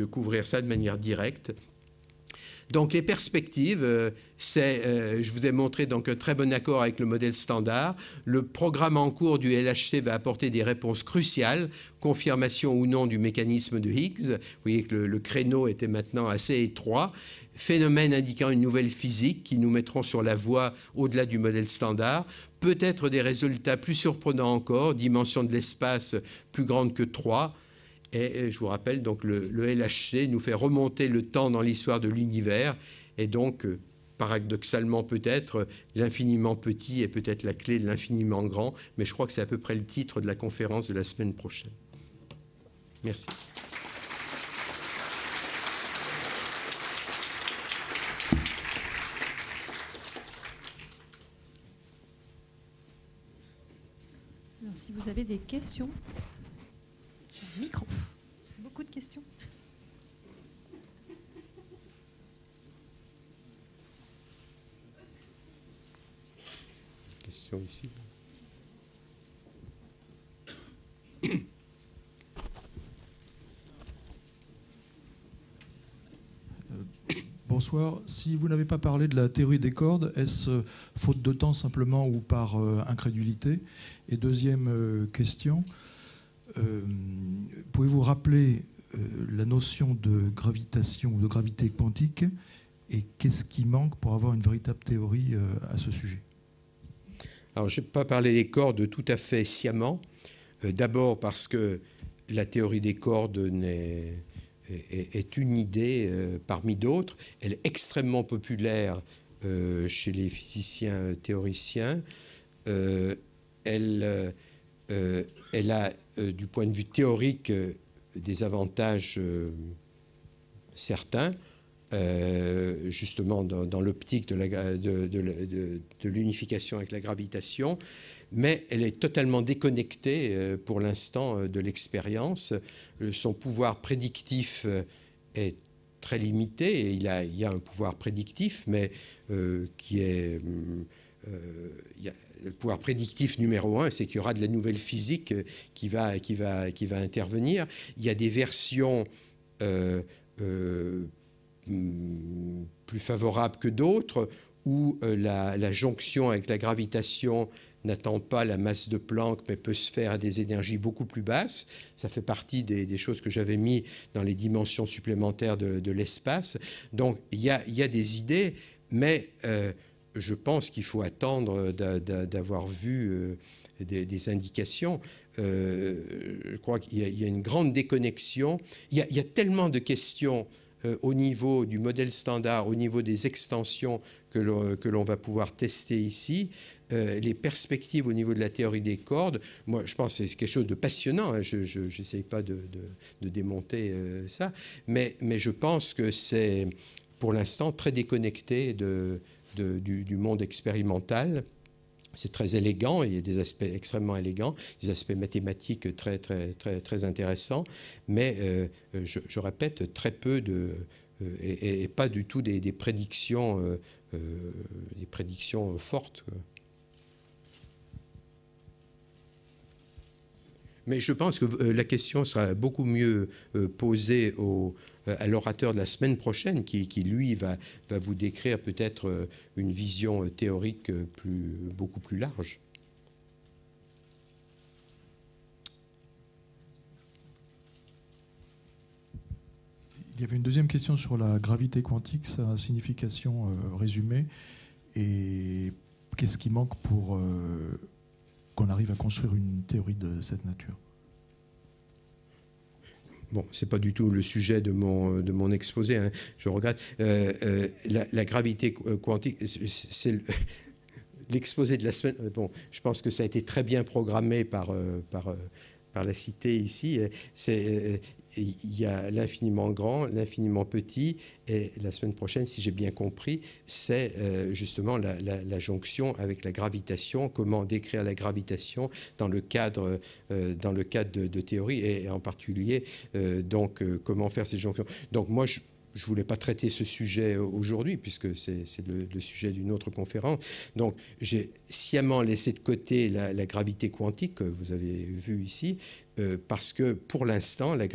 couvrir ça de manière directe. Donc les perspectives, je vous ai montré donc un très bon accord avec le modèle standard. Le programme en cours du LHC va apporter des réponses cruciales, confirmation ou non du mécanisme de Higgs. Vous voyez que le créneau était maintenant assez étroit. Phénomènes indiquant une nouvelle physique qui nous mettront sur la voie au-delà du modèle standard. Peut-être des résultats plus surprenants encore, dimension de l'espace plus grande que 3. Et je vous rappelle, donc, le LHC nous fait remonter le temps dans l'histoire de l'univers. Et donc, paradoxalement peut-être, l'infiniment petit est peut-être la clé de l'infiniment grand. Mais je crois que c'est à peu près le titre de la conférence de la semaine prochaine. Merci. Alors, si vous avez des questions... Micro. Beaucoup de questions. question ici. Bonsoir. Si vous n'avez pas parlé de la théorie des cordes, est-ce faute de temps simplement ou par incrédulité? Et deuxième question, pouvez-vous rappeler la notion de gravitation ou de gravité quantique et qu'est-ce qui manque pour avoir une véritable théorie à ce sujet? Alors, je n'ai pas parlé des cordes tout à fait sciemment. D'abord parce que la théorie des cordes est une idée parmi d'autres. Elle est extrêmement populaire chez les physiciens théoriciens. Elle a, du point de vue théorique, des avantages certains, justement dans l'optique de l'unification avec la gravitation, mais elle est totalement déconnectée pour l'instant de l'expérience. Son pouvoir prédictif est très limité, et il y a un pouvoir prédictif, mais qui est... le pouvoir prédictif numéro 1, c'est qu'il y aura de la nouvelle physique qui va intervenir. Il y a des versions plus favorables que d'autres, où la jonction avec la gravitation n'attend pas la masse de Planck, mais peut se faire à des énergies beaucoup plus basses. Ça fait partie des choses que j'avais mis dans les dimensions supplémentaires de l'espace. Donc, il y a des idées, mais je pense qu'il faut attendre d'avoir vu des indications. Je crois qu'il y a une grande déconnexion. Il y a tellement de questions au niveau du modèle standard, au niveau des extensions que l'on va pouvoir tester ici. Les perspectives au niveau de la théorie des cordes, moi je pense que c'est quelque chose de passionnant, hein. Je n'essaye pas de démonter ça, mais je pense que c'est pour l'instant très déconnecté du monde expérimental. C'est très élégant, il y a des aspects extrêmement élégants, des aspects mathématiques très, très, très, très intéressants, mais je répète, très peu et pas du tout des prédictions fortes. Mais je pense que la question sera beaucoup mieux posée à l'orateur de la semaine prochaine, qui lui, va vous décrire peut-être une vision théorique beaucoup plus large. Il y avait une deuxième question sur la gravité quantique, sa signification résumée, et qu'est-ce qui manque pour qu'on arrive à construire une théorie de cette nature? Bon, ce n'est pas du tout le sujet de mon exposé, hein. Je regrette. La gravité quantique, c'est l'exposé de la semaine. Bon, je pense que ça a été très bien programmé par la cité ici. Il y a l'infiniment grand, l'infiniment petit, et la semaine prochaine, si j'ai bien compris, c'est justement la jonction avec la gravitation, comment décrire la gravitation dans le cadre de théorie, et en particulier comment faire ces jonctions. Donc moi, je ne voulais pas traiter ce sujet aujourd'hui, puisque c'est le sujet d'une autre conférence. Donc, j'ai sciemment laissé de côté la gravité quantique, que vous avez vu ici, parce que pour l'instant, la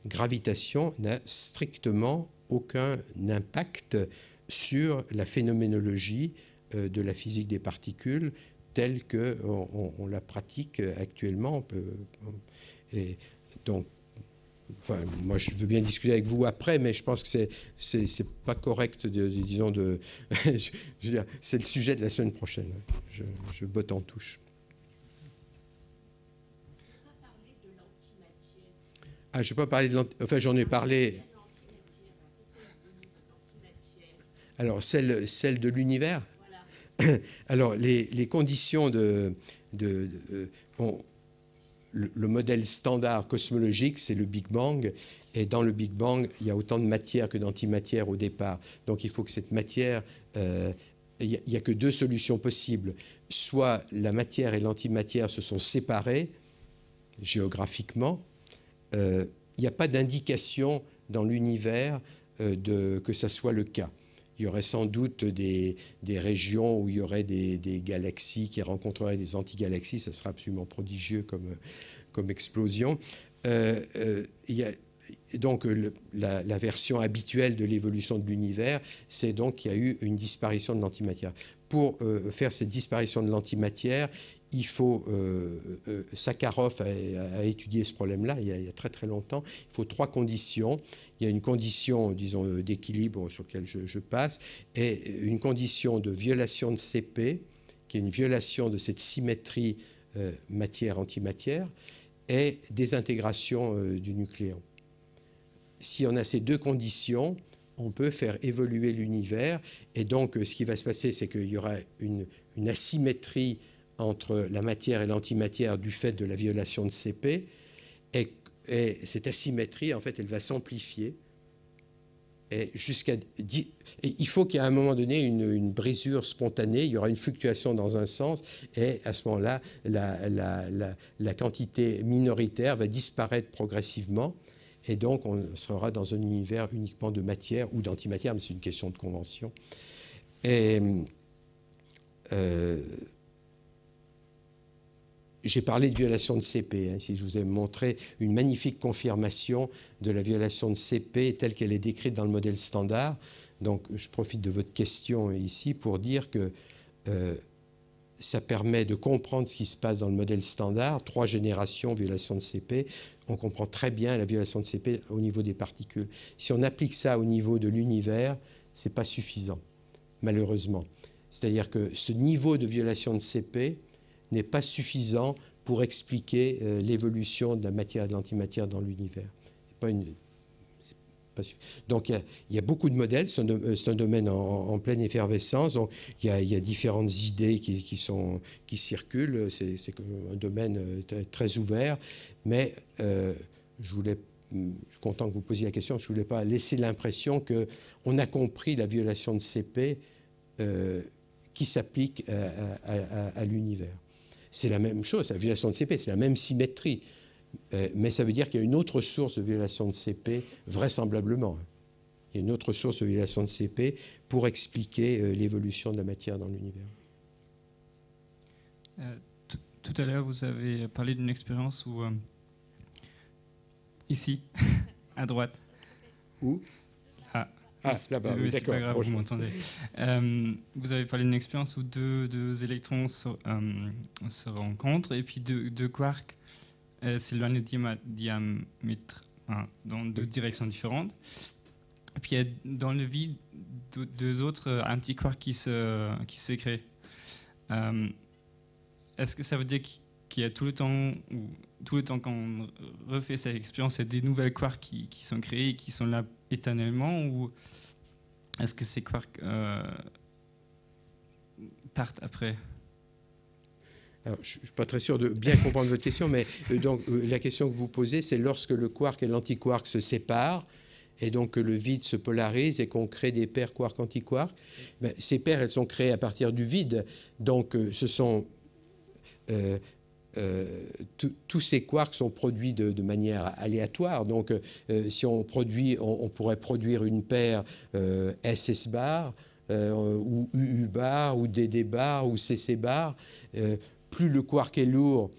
gravitation n'a strictement aucun impact sur la phénoménologie de la physique des particules telle qu'on la pratique actuellement. Et donc, enfin, moi, je veux bien discuter avec vous après, mais je pense que c'est pas correct, disons, je veux dire, c'est le sujet de la semaine prochaine. Je botte en touche. Ah, je n'ai pas parlé de l'antimatière. Enfin, j'en ai parlé. Alors, celle de l'univers. Alors, les conditions le modèle standard cosmologique, c'est le Big Bang. Et dans le Big Bang, il y a autant de matière que d'antimatière au départ. Donc, il faut que cette matière... il n'y a que deux solutions possibles. Soit la matière et l'antimatière se sont séparées géographiquement. Il n'y a pas d'indication dans l'univers que ça soit le cas. il y aurait sans doute des régions où il y aurait des galaxies qui rencontreraient des antigalaxies. Ça sera absolument prodigieux comme explosion. Donc la version habituelle de l'évolution de l'univers, c'est donc qu'il y a eu une disparition de l'antimatière. Pour faire cette disparition de l'antimatière, il faut, Sakharov a étudié ce problème-là il y a très très longtemps. Il faut 3 conditions. Il y a une condition, disons, d'équilibre sur laquelle je passe, et une condition de violation de CP, qui est une violation de cette symétrie matière-antimatière, et désintégration du nucléon. Si on a ces 2 conditions, on peut faire évoluer l'univers, et donc ce qui va se passer, c'est qu'il y aura une asymétrie entre la matière et l'antimatière du fait de la violation de CP, et cette asymétrie, en fait, elle va s'amplifier. Et il faut qu'il y ait à un moment donné une brisure spontanée, il y aura une fluctuation dans un sens, et à ce moment-là, la quantité minoritaire va disparaître progressivement, et donc on sera dans un univers uniquement de matière ou d'antimatière, mais c'est une question de convention. Et j'ai parlé de violation de CP. Ici, je vous ai montré une magnifique confirmation de la violation de CP telle qu'elle est décrite dans le modèle standard. Donc, je profite de votre question ici pour dire que ça permet de comprendre ce qui se passe dans le modèle standard. 3 générations, violation de CP. On comprend très bien la violation de CP au niveau des particules. Si on applique ça au niveau de l'univers, ce n'est pas suffisant, malheureusement. C'est-à-dire que ce niveau de violation de CP n'est pas suffisant pour expliquer l'évolution de la matière et de l'antimatière dans l'univers. Donc il y a beaucoup de modèles, c'est un domaine en pleine effervescence, donc il y a différentes idées qui circulent, c'est un domaine très ouvert, mais je suis content que vous posiez la question, je ne voulais pas laisser l'impression qu'on a compris la violation de CP qui s'applique à l'univers. C'est la même chose, la violation de CP, c'est la même symétrie. Mais ça veut dire qu'il y a une autre source de violation de CP, vraisemblablement. Il y a une autre source de violation de CP pour expliquer l'évolution de la matière dans l'univers. Tout à l'heure, vous avez parlé d'une expérience où, ici, à droite. Où? Ah, là-bas, oui, d'accord. C'est pas grave, vous m'entendez. Vous avez parlé d'une expérience où deux électrons se rencontrent et puis deux quarks s'éloignent de diamètre dans 2 directions différentes. Et puis il y a dans le vide 2 autres antiquarks qui se créent. Est-ce que ça veut dire qu'il y a tout le temps qu'on refait cette expérience, il y a des nouvelles quarks qui sont créés et qui sont là éternellement, ou est-ce que ces quarks partent après? Alors, je ne suis pas très sûr de bien comprendre votre question, mais donc, la question que vous posez, c'est lorsque le quark et l'antiquark se séparent, et donc que le vide se polarise et qu'on crée des paires quark-antiquark. Ces paires, elles sont créées à partir du vide, donc ce sont... tous ces quarks sont produits de manière aléatoire. Donc, si on pourrait produire une paire SS bar ou UU bar ou DD bar ou CC bar. Plus le quark est lourd,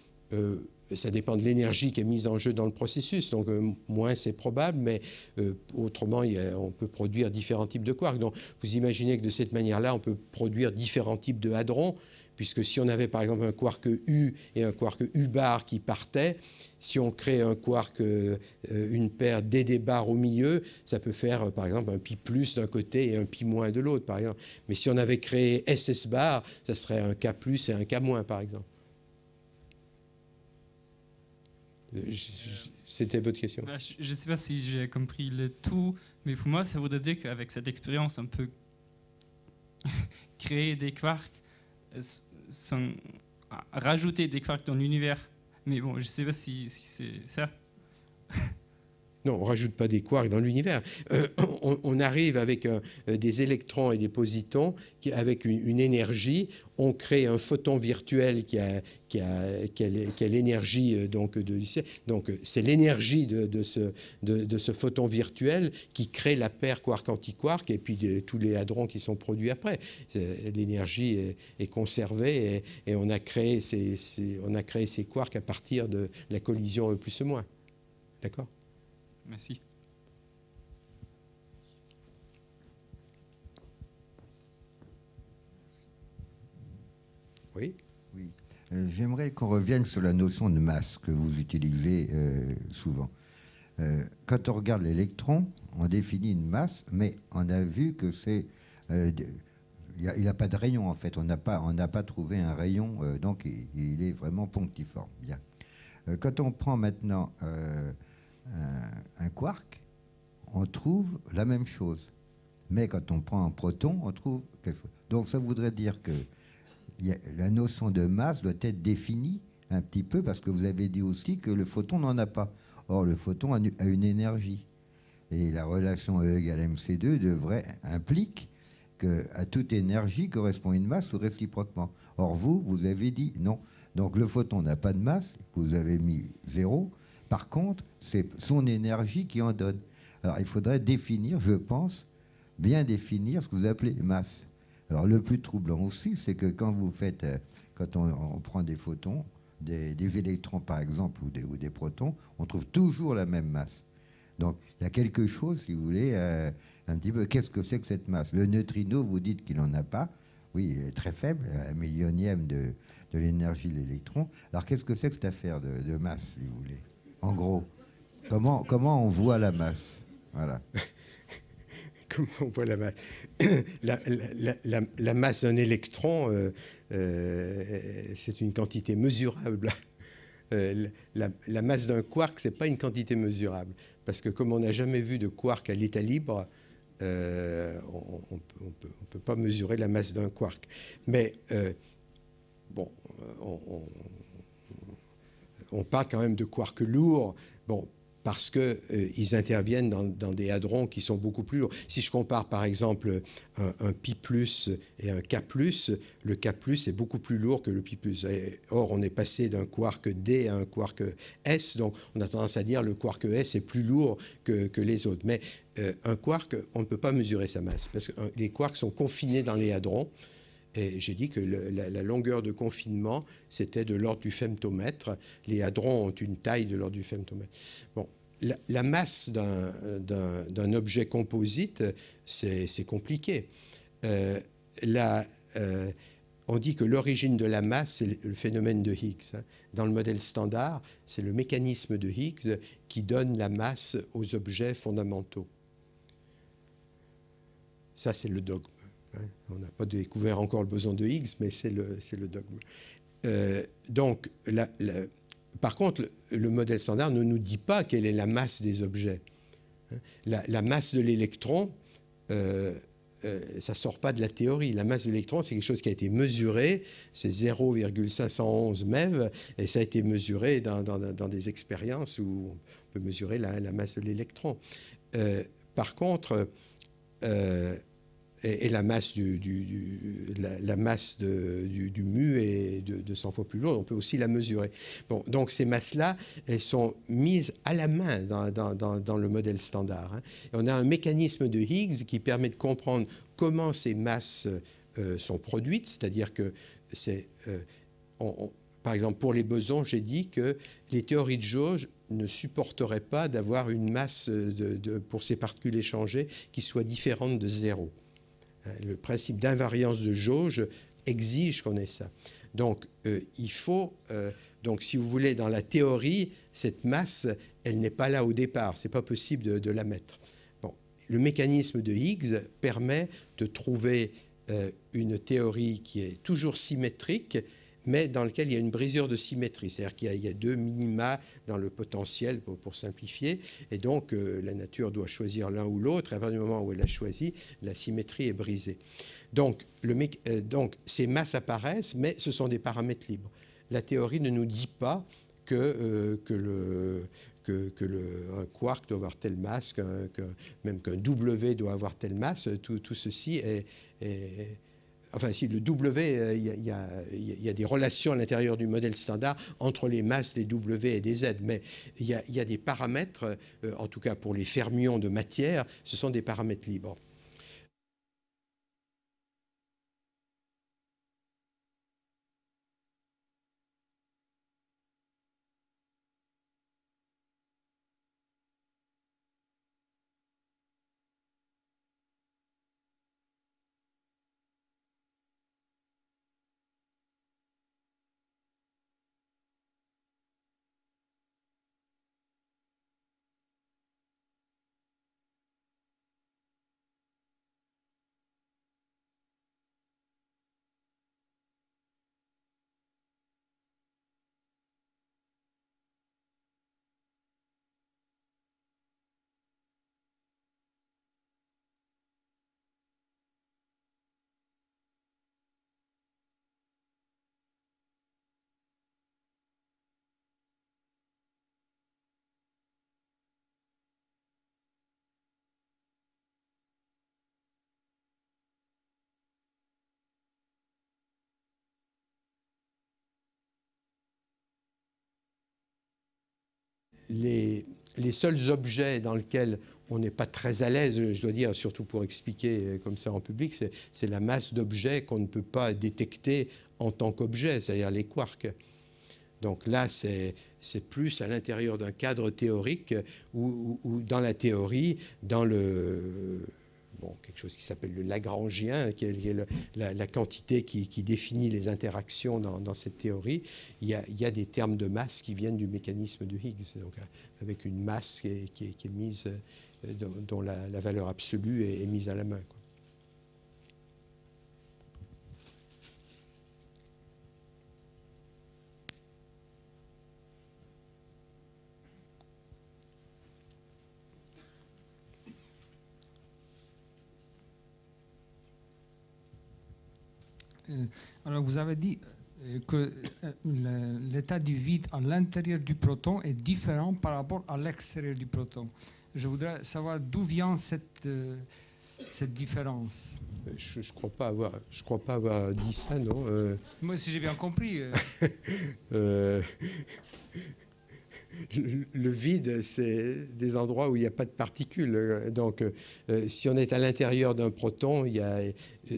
ça dépend de l'énergie qui est mise en jeu dans le processus, donc moins c'est probable, mais autrement, on peut produire différents types de quarks. Donc, vous imaginez que de cette manière-là, on peut produire différents types de hadrons, puisque si on avait par exemple un quark U et un quark U bar qui partaient, si on crée un quark, une paire DD bar au milieu, ça peut faire par exemple un pi plus d'un côté et un pi moins de l'autre, par exemple. Mais si on avait créé SS bar, ça serait un K plus et un K moins, par exemple. C'était votre question. Je ne sais pas si j'ai compris le tout, mais pour moi, ça voudrait dire qu'avec cette expérience, on peut créer des quarks, rajouter des quarks dans l'univers. Mais bon, je ne sais pas si c'est ça. Non, on ne rajoute pas des quarks dans l'univers. On arrive avec des électrons et des positons, avec une énergie. On crée un photon virtuel qui a l'énergie donc c'est l'énergie de ce photon virtuel qui crée la paire quark-antiquark et puis tous les hadrons qui sont produits après. L'énergie est conservée et on a créé ces quarks à partir de la collision E plus E moins. D'accord ? Merci. Oui. Oui. J'aimerais qu'on revienne sur la notion de masse que vous utilisez souvent. Quand on regarde l'électron, on définit une masse, mais on a vu que c'est... il n'y a pas de rayon, en fait. On n'a pas trouvé un rayon, donc il est vraiment ponctiforme. Bien. Quand on prend maintenant un quark, on trouve la même chose. Mais quand on prend un proton, on trouve quelque chose. Donc ça voudrait dire que la notion de masse doit être définie un petit peu, parce que vous avez dit aussi que le photon n'en a pas. Or, le photon a une énergie. Et la relation E égale mc2 implique qu'à toute énergie correspond une masse ou réciproquement. Or, vous avez dit non. Donc le photon n'a pas de masse, vous avez mis 0. Par contre, c'est son énergie qui en donne. Alors il faudrait définir, je pense, bien définir ce que vous appelez masse. Alors le plus troublant aussi, c'est que quand on prend des photons, des électrons par exemple, ou des protons, on trouve toujours la même masse. Donc il y a quelque chose, si vous voulez, un petit peu, qu'est-ce que c'est que cette masse? Le neutrino, vous dites qu'il n'en a pas. Oui, il est très faible, 1/1000 de l'énergie de l'électron. Alors qu'est-ce que c'est que cette affaire de masse, si vous voulez? En gros, comment on voit la masse? Voilà. Comment on voit la masse? La masse d'un électron, c'est une quantité mesurable. La masse d'un quark, ce n'est pas une quantité mesurable. Parce que comme on n'a jamais vu de quark à l'état libre, on ne peut pas mesurer la masse d'un quark. Mais bon, on parle quand même de quarks lourds. Bon, parce qu'ils interviennent dans des hadrons qui sont beaucoup plus lourds. Si je compare par exemple un pi plus et un k plus, le k plus est beaucoup plus lourd que le pi plus. Or, on est passé d'un quark D à un quark S, donc on a tendance à dire que le quark S est plus lourd que les autres. Mais un quark, on ne peut pas mesurer sa masse, parce que les quarks sont confinés dans les hadrons. Et j'ai dit que la longueur de confinement, c'était de l'ordre du femtomètre. Les hadrons ont une taille de l'ordre du femtomètre. Bon, la masse d'un objet composite, c'est compliqué. On dit que l'origine de la masse, c'est le phénomène de Higgs. Dans le modèle standard, c'est le mécanisme de Higgs qui donne la masse aux objets fondamentaux. Ça, c'est le dogme. On n'a pas découvert encore le boson de Higgs, mais c'est le dogme. Donc, par contre, le modèle standard ne nous dit pas quelle est la masse des objets. La masse de l'électron, ça ne sort pas de la théorie. La masse de l'électron, c'est quelque chose qui a été mesuré, c'est 0,511 MeV, et ça a été mesuré dans des expériences où on peut mesurer la masse de l'électron. Par contre, et la masse du mu est de 100 fois plus lourde, on peut aussi la mesurer. Bon, donc ces masses-là, elles sont mises à la main dans le modèle standard. Et on a un mécanisme de Higgs qui permet de comprendre comment ces masses sont produites, c'est-à-dire que par exemple, pour les bosons, j'ai dit que les théories de jauge ne supporteraient pas d'avoir une masse pour ces particules échangées qui soit différente de 0. Le principe d'invariance de jauge exige qu'on ait ça. Donc, il faut... donc, si vous voulez, dans la théorie, cette masse, elle n'est pas là au départ. Ce n'est pas possible de la mettre. Bon, le mécanisme de Higgs permet de trouver une théorie qui est toujours symétrique, mais dans lequel il y a une brisure de symétrie. C'est-à-dire qu'il y a deux minima dans le potentiel, pour simplifier, et donc la nature doit choisir l'un ou l'autre, et à partir du moment où elle a choisi, la symétrie est brisée. Donc ces masses apparaissent, mais ce sont des paramètres libres. La théorie ne nous dit pas que un quark doit avoir telle masse, même qu'un W doit avoir telle masse. Tout ceci est enfin, si le W, il y a des relations à l'intérieur du modèle standard entre les masses des W et des Z, mais il y a des paramètres, en tout cas pour les fermions de matière, ce sont des paramètres libres. Les seuls objets dans lesquels on n'est pas très à l'aise, je dois dire, surtout pour expliquer comme ça en public, c'est la masse d'objets qu'on ne peut pas détecter en tant qu'objet, c'est-à-dire les quarks. Donc là, c'est plus à l'intérieur d'un cadre théorique où dans la théorie, dans quelque chose qui s'appelle le Lagrangien, qui est la quantité qui définit les interactions dans cette théorie, il y a des termes de masse qui viennent du mécanisme de Higgs, donc avec une masse qui est mise, dont la valeur absolue est mise à la main, quoi. Alors, vous avez dit que l'état du vide à l'intérieur du proton est différent par rapport à l'extérieur du proton. Je voudrais savoir d'où vient cette différence. Je ne crois pas avoir dit ça, non. Moi, si j'ai bien compris. Le vide, c'est des endroits où il n'y a pas de particules. Donc, si on est à l'intérieur d'un proton,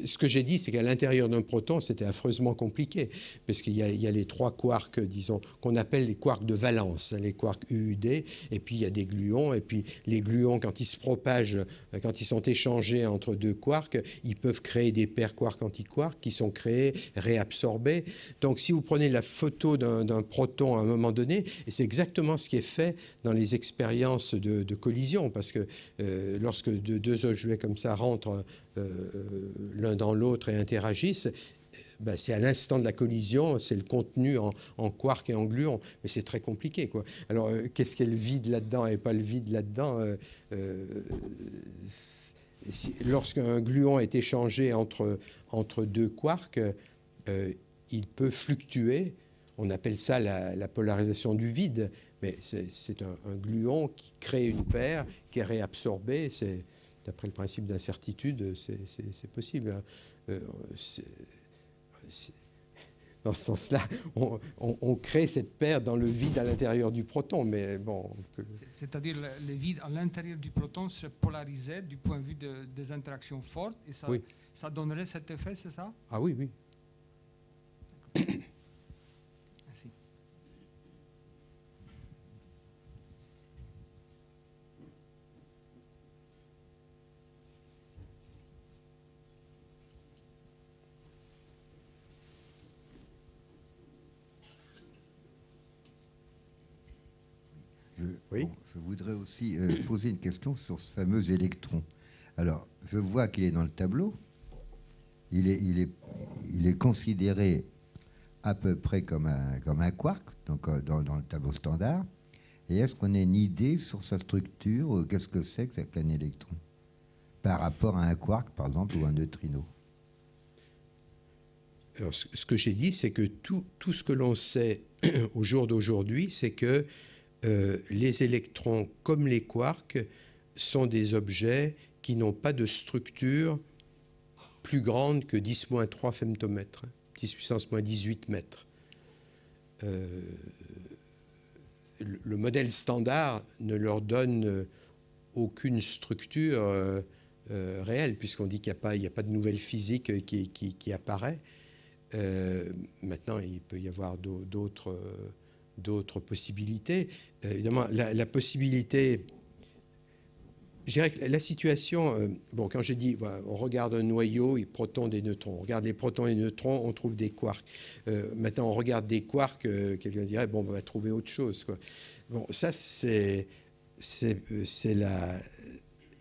ce que j'ai dit, c'est qu'à l'intérieur d'un proton, c'était affreusement compliqué, parce qu'il y a les trois quarks, disons, qu'on appelle les quarks de valence, les quarks UUD, et puis il y a des gluons, et puis les gluons, quand ils se propagent, quand ils sont échangés entre deux quarks, ils peuvent créer des paires quarks-antiquarks qui sont créés, réabsorbés. Donc, si vous prenez la photo d'un proton à un moment donné, et c'est exactement ce qui est fait dans les expériences de collision, parce que lorsque deux objets comme ça rentrent l'un dans l'autre et interagissent, c'est à l'instant de la collision, c'est le contenu en quark et en gluon, mais c'est très compliqué, quoi. Alors, qu'est-ce qu'est le vide là-dedans et pas le vide là-dedans lorsqu'un gluon est échangé entre deux quarks, il peut fluctuer. On appelle ça la polarisation du vide, mais c'est un gluon qui crée une paire qui est réabsorbée. D'après le principe d'incertitude, c'est possible, hein. Dans ce sens-là, on crée cette paire dans le vide à l'intérieur du proton, mais bon... C'est-à-dire le vide à l'intérieur du proton se polariserait du point de vue des interactions fortes, et ça, oui. Ça donnerait cet effet, c'est ça? Ah oui, oui. Merci. Je voudrais aussi poser une question sur ce fameux électron. Alors, je vois qu'il est dans le tableau. Il est considéré à peu près comme un quark, donc dans le tableau standard. Et est-ce qu'on a une idée sur sa structure? Qu'est-ce que c'est qu'un électron par rapport à un quark, par exemple, ou un neutrino? Alors, ce que j'ai dit, c'est que tout ce que l'on sait au jour d'aujourd'hui, c'est que les électrons, comme les quarks, sont des objets qui n'ont pas de structure plus grande que 10-3 femtomètres, 10 puissance moins 18 mètres. Le modèle standard ne leur donne aucune structure réelle, puisqu'on dit qu'il n'y a pas de nouvelle physique qui apparaît. Maintenant, il peut y avoir d'autres possibilités. Évidemment, la possibilité... Je dirais que la situation... bon, quand je dis, voilà, on regarde un noyau, les protons, des neutrons. On regarde les protons et les neutrons, on trouve des quarks. Maintenant, on regarde des quarks, quelqu'un dirait, bon, on va trouver autre chose, quoi. Bon, ça, c'est la...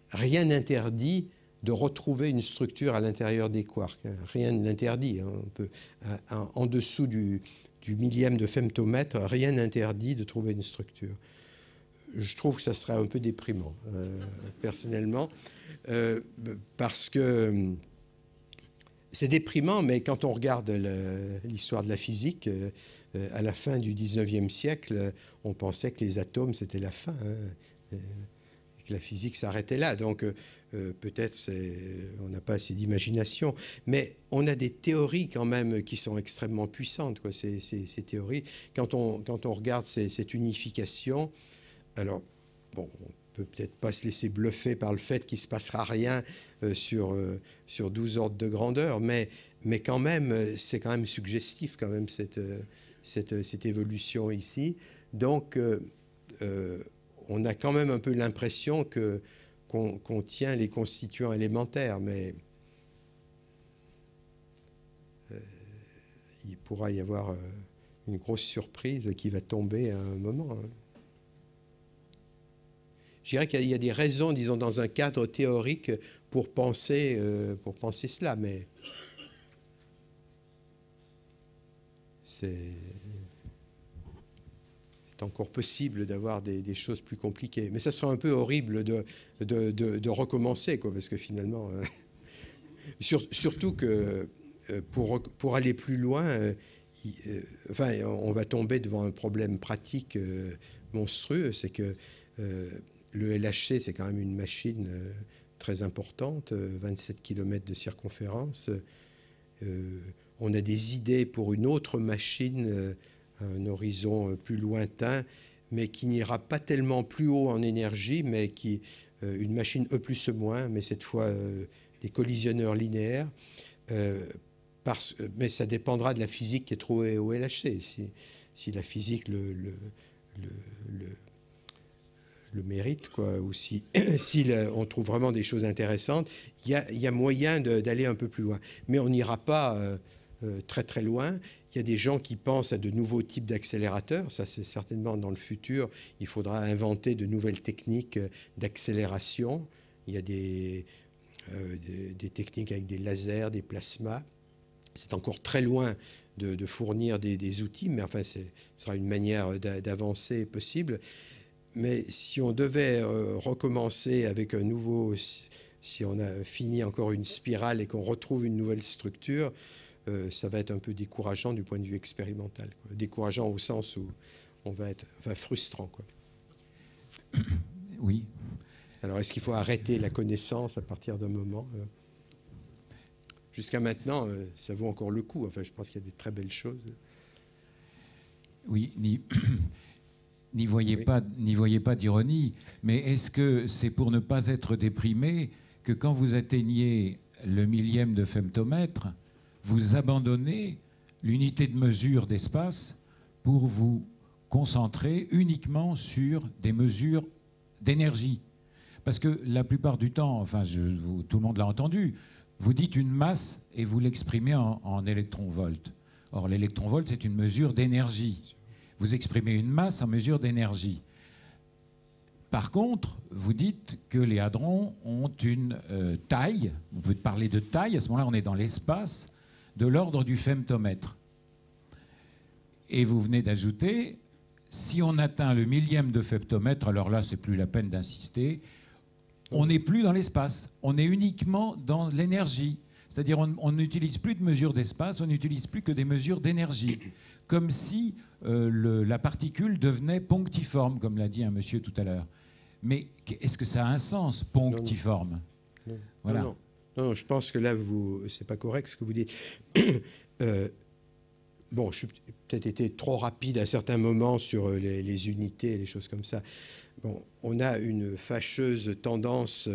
Rien n'interdit de retrouver une structure à l'intérieur des quarks. Rien ne l'interdit. Hein. On peut, en dessous du millième de femtomètre, rien n'interdit de trouver une structure. Je trouve que ça serait un peu déprimant, personnellement, parce que c'est déprimant, mais quand on regarde l'histoire de la physique, à la fin du 19e siècle, on pensait que les atomes, c'était la fin, hein, que la physique s'arrêtait là. Donc, peut-être on n'a pas assez d'imagination, mais on a des théories quand même qui sont extrêmement puissantes, quoi, ces théories. Quand on regarde cette unification, alors, bon, on peut peut-être pas se laisser bluffer par le fait qu'il ne se passera rien sur 12 ordres de grandeur, mais quand même, c'est quand même suggestif, quand même, cette évolution ici. Donc, on a quand même un peu l'impression qu'on tient les constituants élémentaires, mais il pourra y avoir une grosse surprise qui va tomber à un moment. Hein. Je dirais qu'il y a des raisons, disons, dans un cadre théorique pour penser cela, mais c'est encore possible d'avoir des choses plus compliquées. Mais ça serait un peu horrible de recommencer, quoi, parce que finalement... surtout que pour aller plus loin, enfin, on va tomber devant un problème pratique monstrueux, c'est que le LHC, c'est quand même une machine très importante, 27 km de circonférence. On a des idées pour une autre machine à un horizon plus lointain, mais qui n'ira pas tellement plus haut en énergie, mais une machine E+E-, mais cette fois des collisionneurs linéaires. Mais ça dépendra de la physique qui est trouvée au LHC. Si la physique le mérite, quoi, ou si on trouve vraiment des choses intéressantes, il y a moyen d'aller un peu plus loin. Mais on n'ira pas très très loin. Il y a des gens qui pensent à de nouveaux types d'accélérateurs. Ça, c'est certainement dans le futur. Il faudra inventer de nouvelles techniques d'accélération. Il y a des techniques avec des lasers, des plasmas. C'est encore très loin de fournir des outils, mais enfin, ce sera une manière d'avancer possible. Mais si on devait recommencer avec un nouveau, si on a fini encore une spirale et qu'on retrouve une nouvelle structure, ça va être un peu décourageant du point de vue expérimental, quoi. Décourageant au sens où on va être, enfin, frustrant, quoi. Oui. Alors, est-ce qu'il faut arrêter la connaissance à partir d'un moment Jusqu'à maintenant, ça vaut encore le coup. Enfin, je pense qu'il y a des très belles choses. Oui, n'y voyez pas d'ironie, mais est-ce que c'est pour ne pas être déprimé que quand vous atteignez le millième de femtomètre, vous abandonnez l'unité de mesure d'espace pour vous concentrer uniquement sur des mesures d'énergie? Parce que la plupart du temps, enfin, tout le monde l'a entendu, vous dites une masse et vous l'exprimez en électronvolts. Or, l'électronvolt, c'est une mesure d'énergie. Vous exprimez une masse en mesure d'énergie. Par contre, vous dites que les hadrons ont une taille, on peut parler de taille, à ce moment-là, on est dans l'espace, de l'ordre du femtomètre. Et vous venez d'ajouter, si on atteint le millième de femtomètre, alors là, c'est plus la peine d'insister, on n'est plus dans l'espace, on est uniquement dans l'énergie. C'est-à-dire on n'utilise plus de mesures d'espace, on n'utilise plus que des mesures d'énergie, comme si la particule devenait ponctiforme, comme l'a dit un monsieur tout à l'heure. Mais est-ce que ça a un sens, ponctiforme? Non. Voilà. Non, je pense que là, c'est pas correct ce que vous dites. Bon, je suis peut-être été trop rapide à certains moments sur les unités et les choses comme ça. Bon, on a une fâcheuse tendance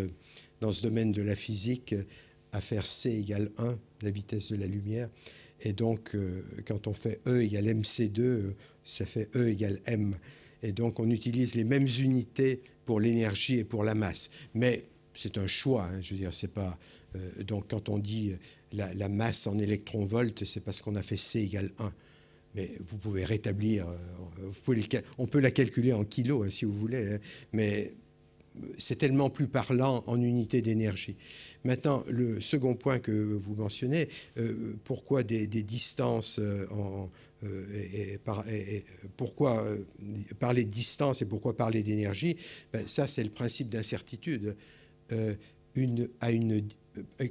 dans ce domaine de la physique à faire c égale 1, la vitesse de la lumière. Et donc, quand on fait E égale mc2, ça fait E égale m. Et donc, on utilise les mêmes unités pour l'énergie et pour la masse. Mais c'est un choix, hein, je veux dire, c'est pas... donc, quand on dit la masse en électronvolts, c'est parce qu'on a fait c égale 1. Mais vous pouvez rétablir... on peut la calculer en kilos, hein, si vous voulez, hein, mais c'est tellement plus parlant en unité d'énergie. Maintenant, le second point que vous mentionnez, pourquoi des distances pourquoi parler de distance et pourquoi parler d'énergie, ben, ça, c'est le principe d'incertitude.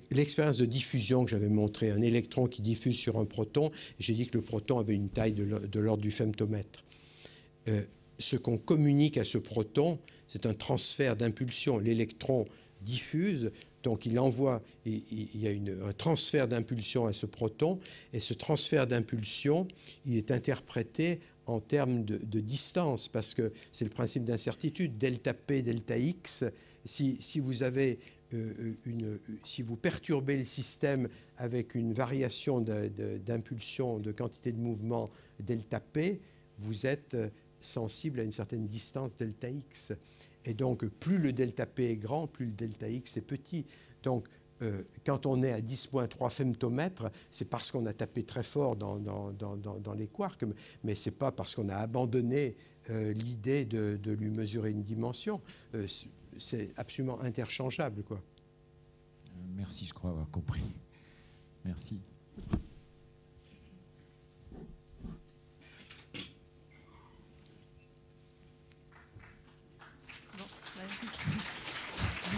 L'expérience de diffusion que j'avais montré, un électron qui diffuse sur un proton, j'ai dit que le proton avait une taille de l'ordre du femtomètre. Ce qu'on communique à ce proton, c'est un transfert d'impulsion. L'électron diffuse, donc il envoie, il y a un transfert d'impulsion à ce proton, et ce transfert d'impulsion, il est interprété en termes de distance, parce que c'est le principe d'incertitude, delta P, delta X. Si vous avez si vous perturbez le système avec une variation d'impulsion, de quantité de mouvement delta P, vous êtes sensible à une certaine distance delta X. Et donc, plus le delta P est grand, plus le delta X est petit. Donc, quand on est à 10,3 femtomètres, c'est parce qu'on a tapé très fort dans les quarks, mais ce n'est pas parce qu'on a abandonné l'idée de lui mesurer une dimension. C'est absolument interchangeable, quoi. Merci, je crois avoir compris. Merci.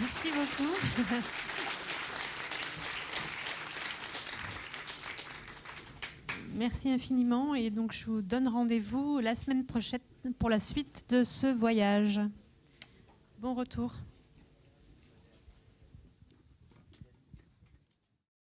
Merci beaucoup. Merci infiniment. Et donc, je vous donne rendez-vous la semaine prochaine pour la suite de ce voyage. Bon retour.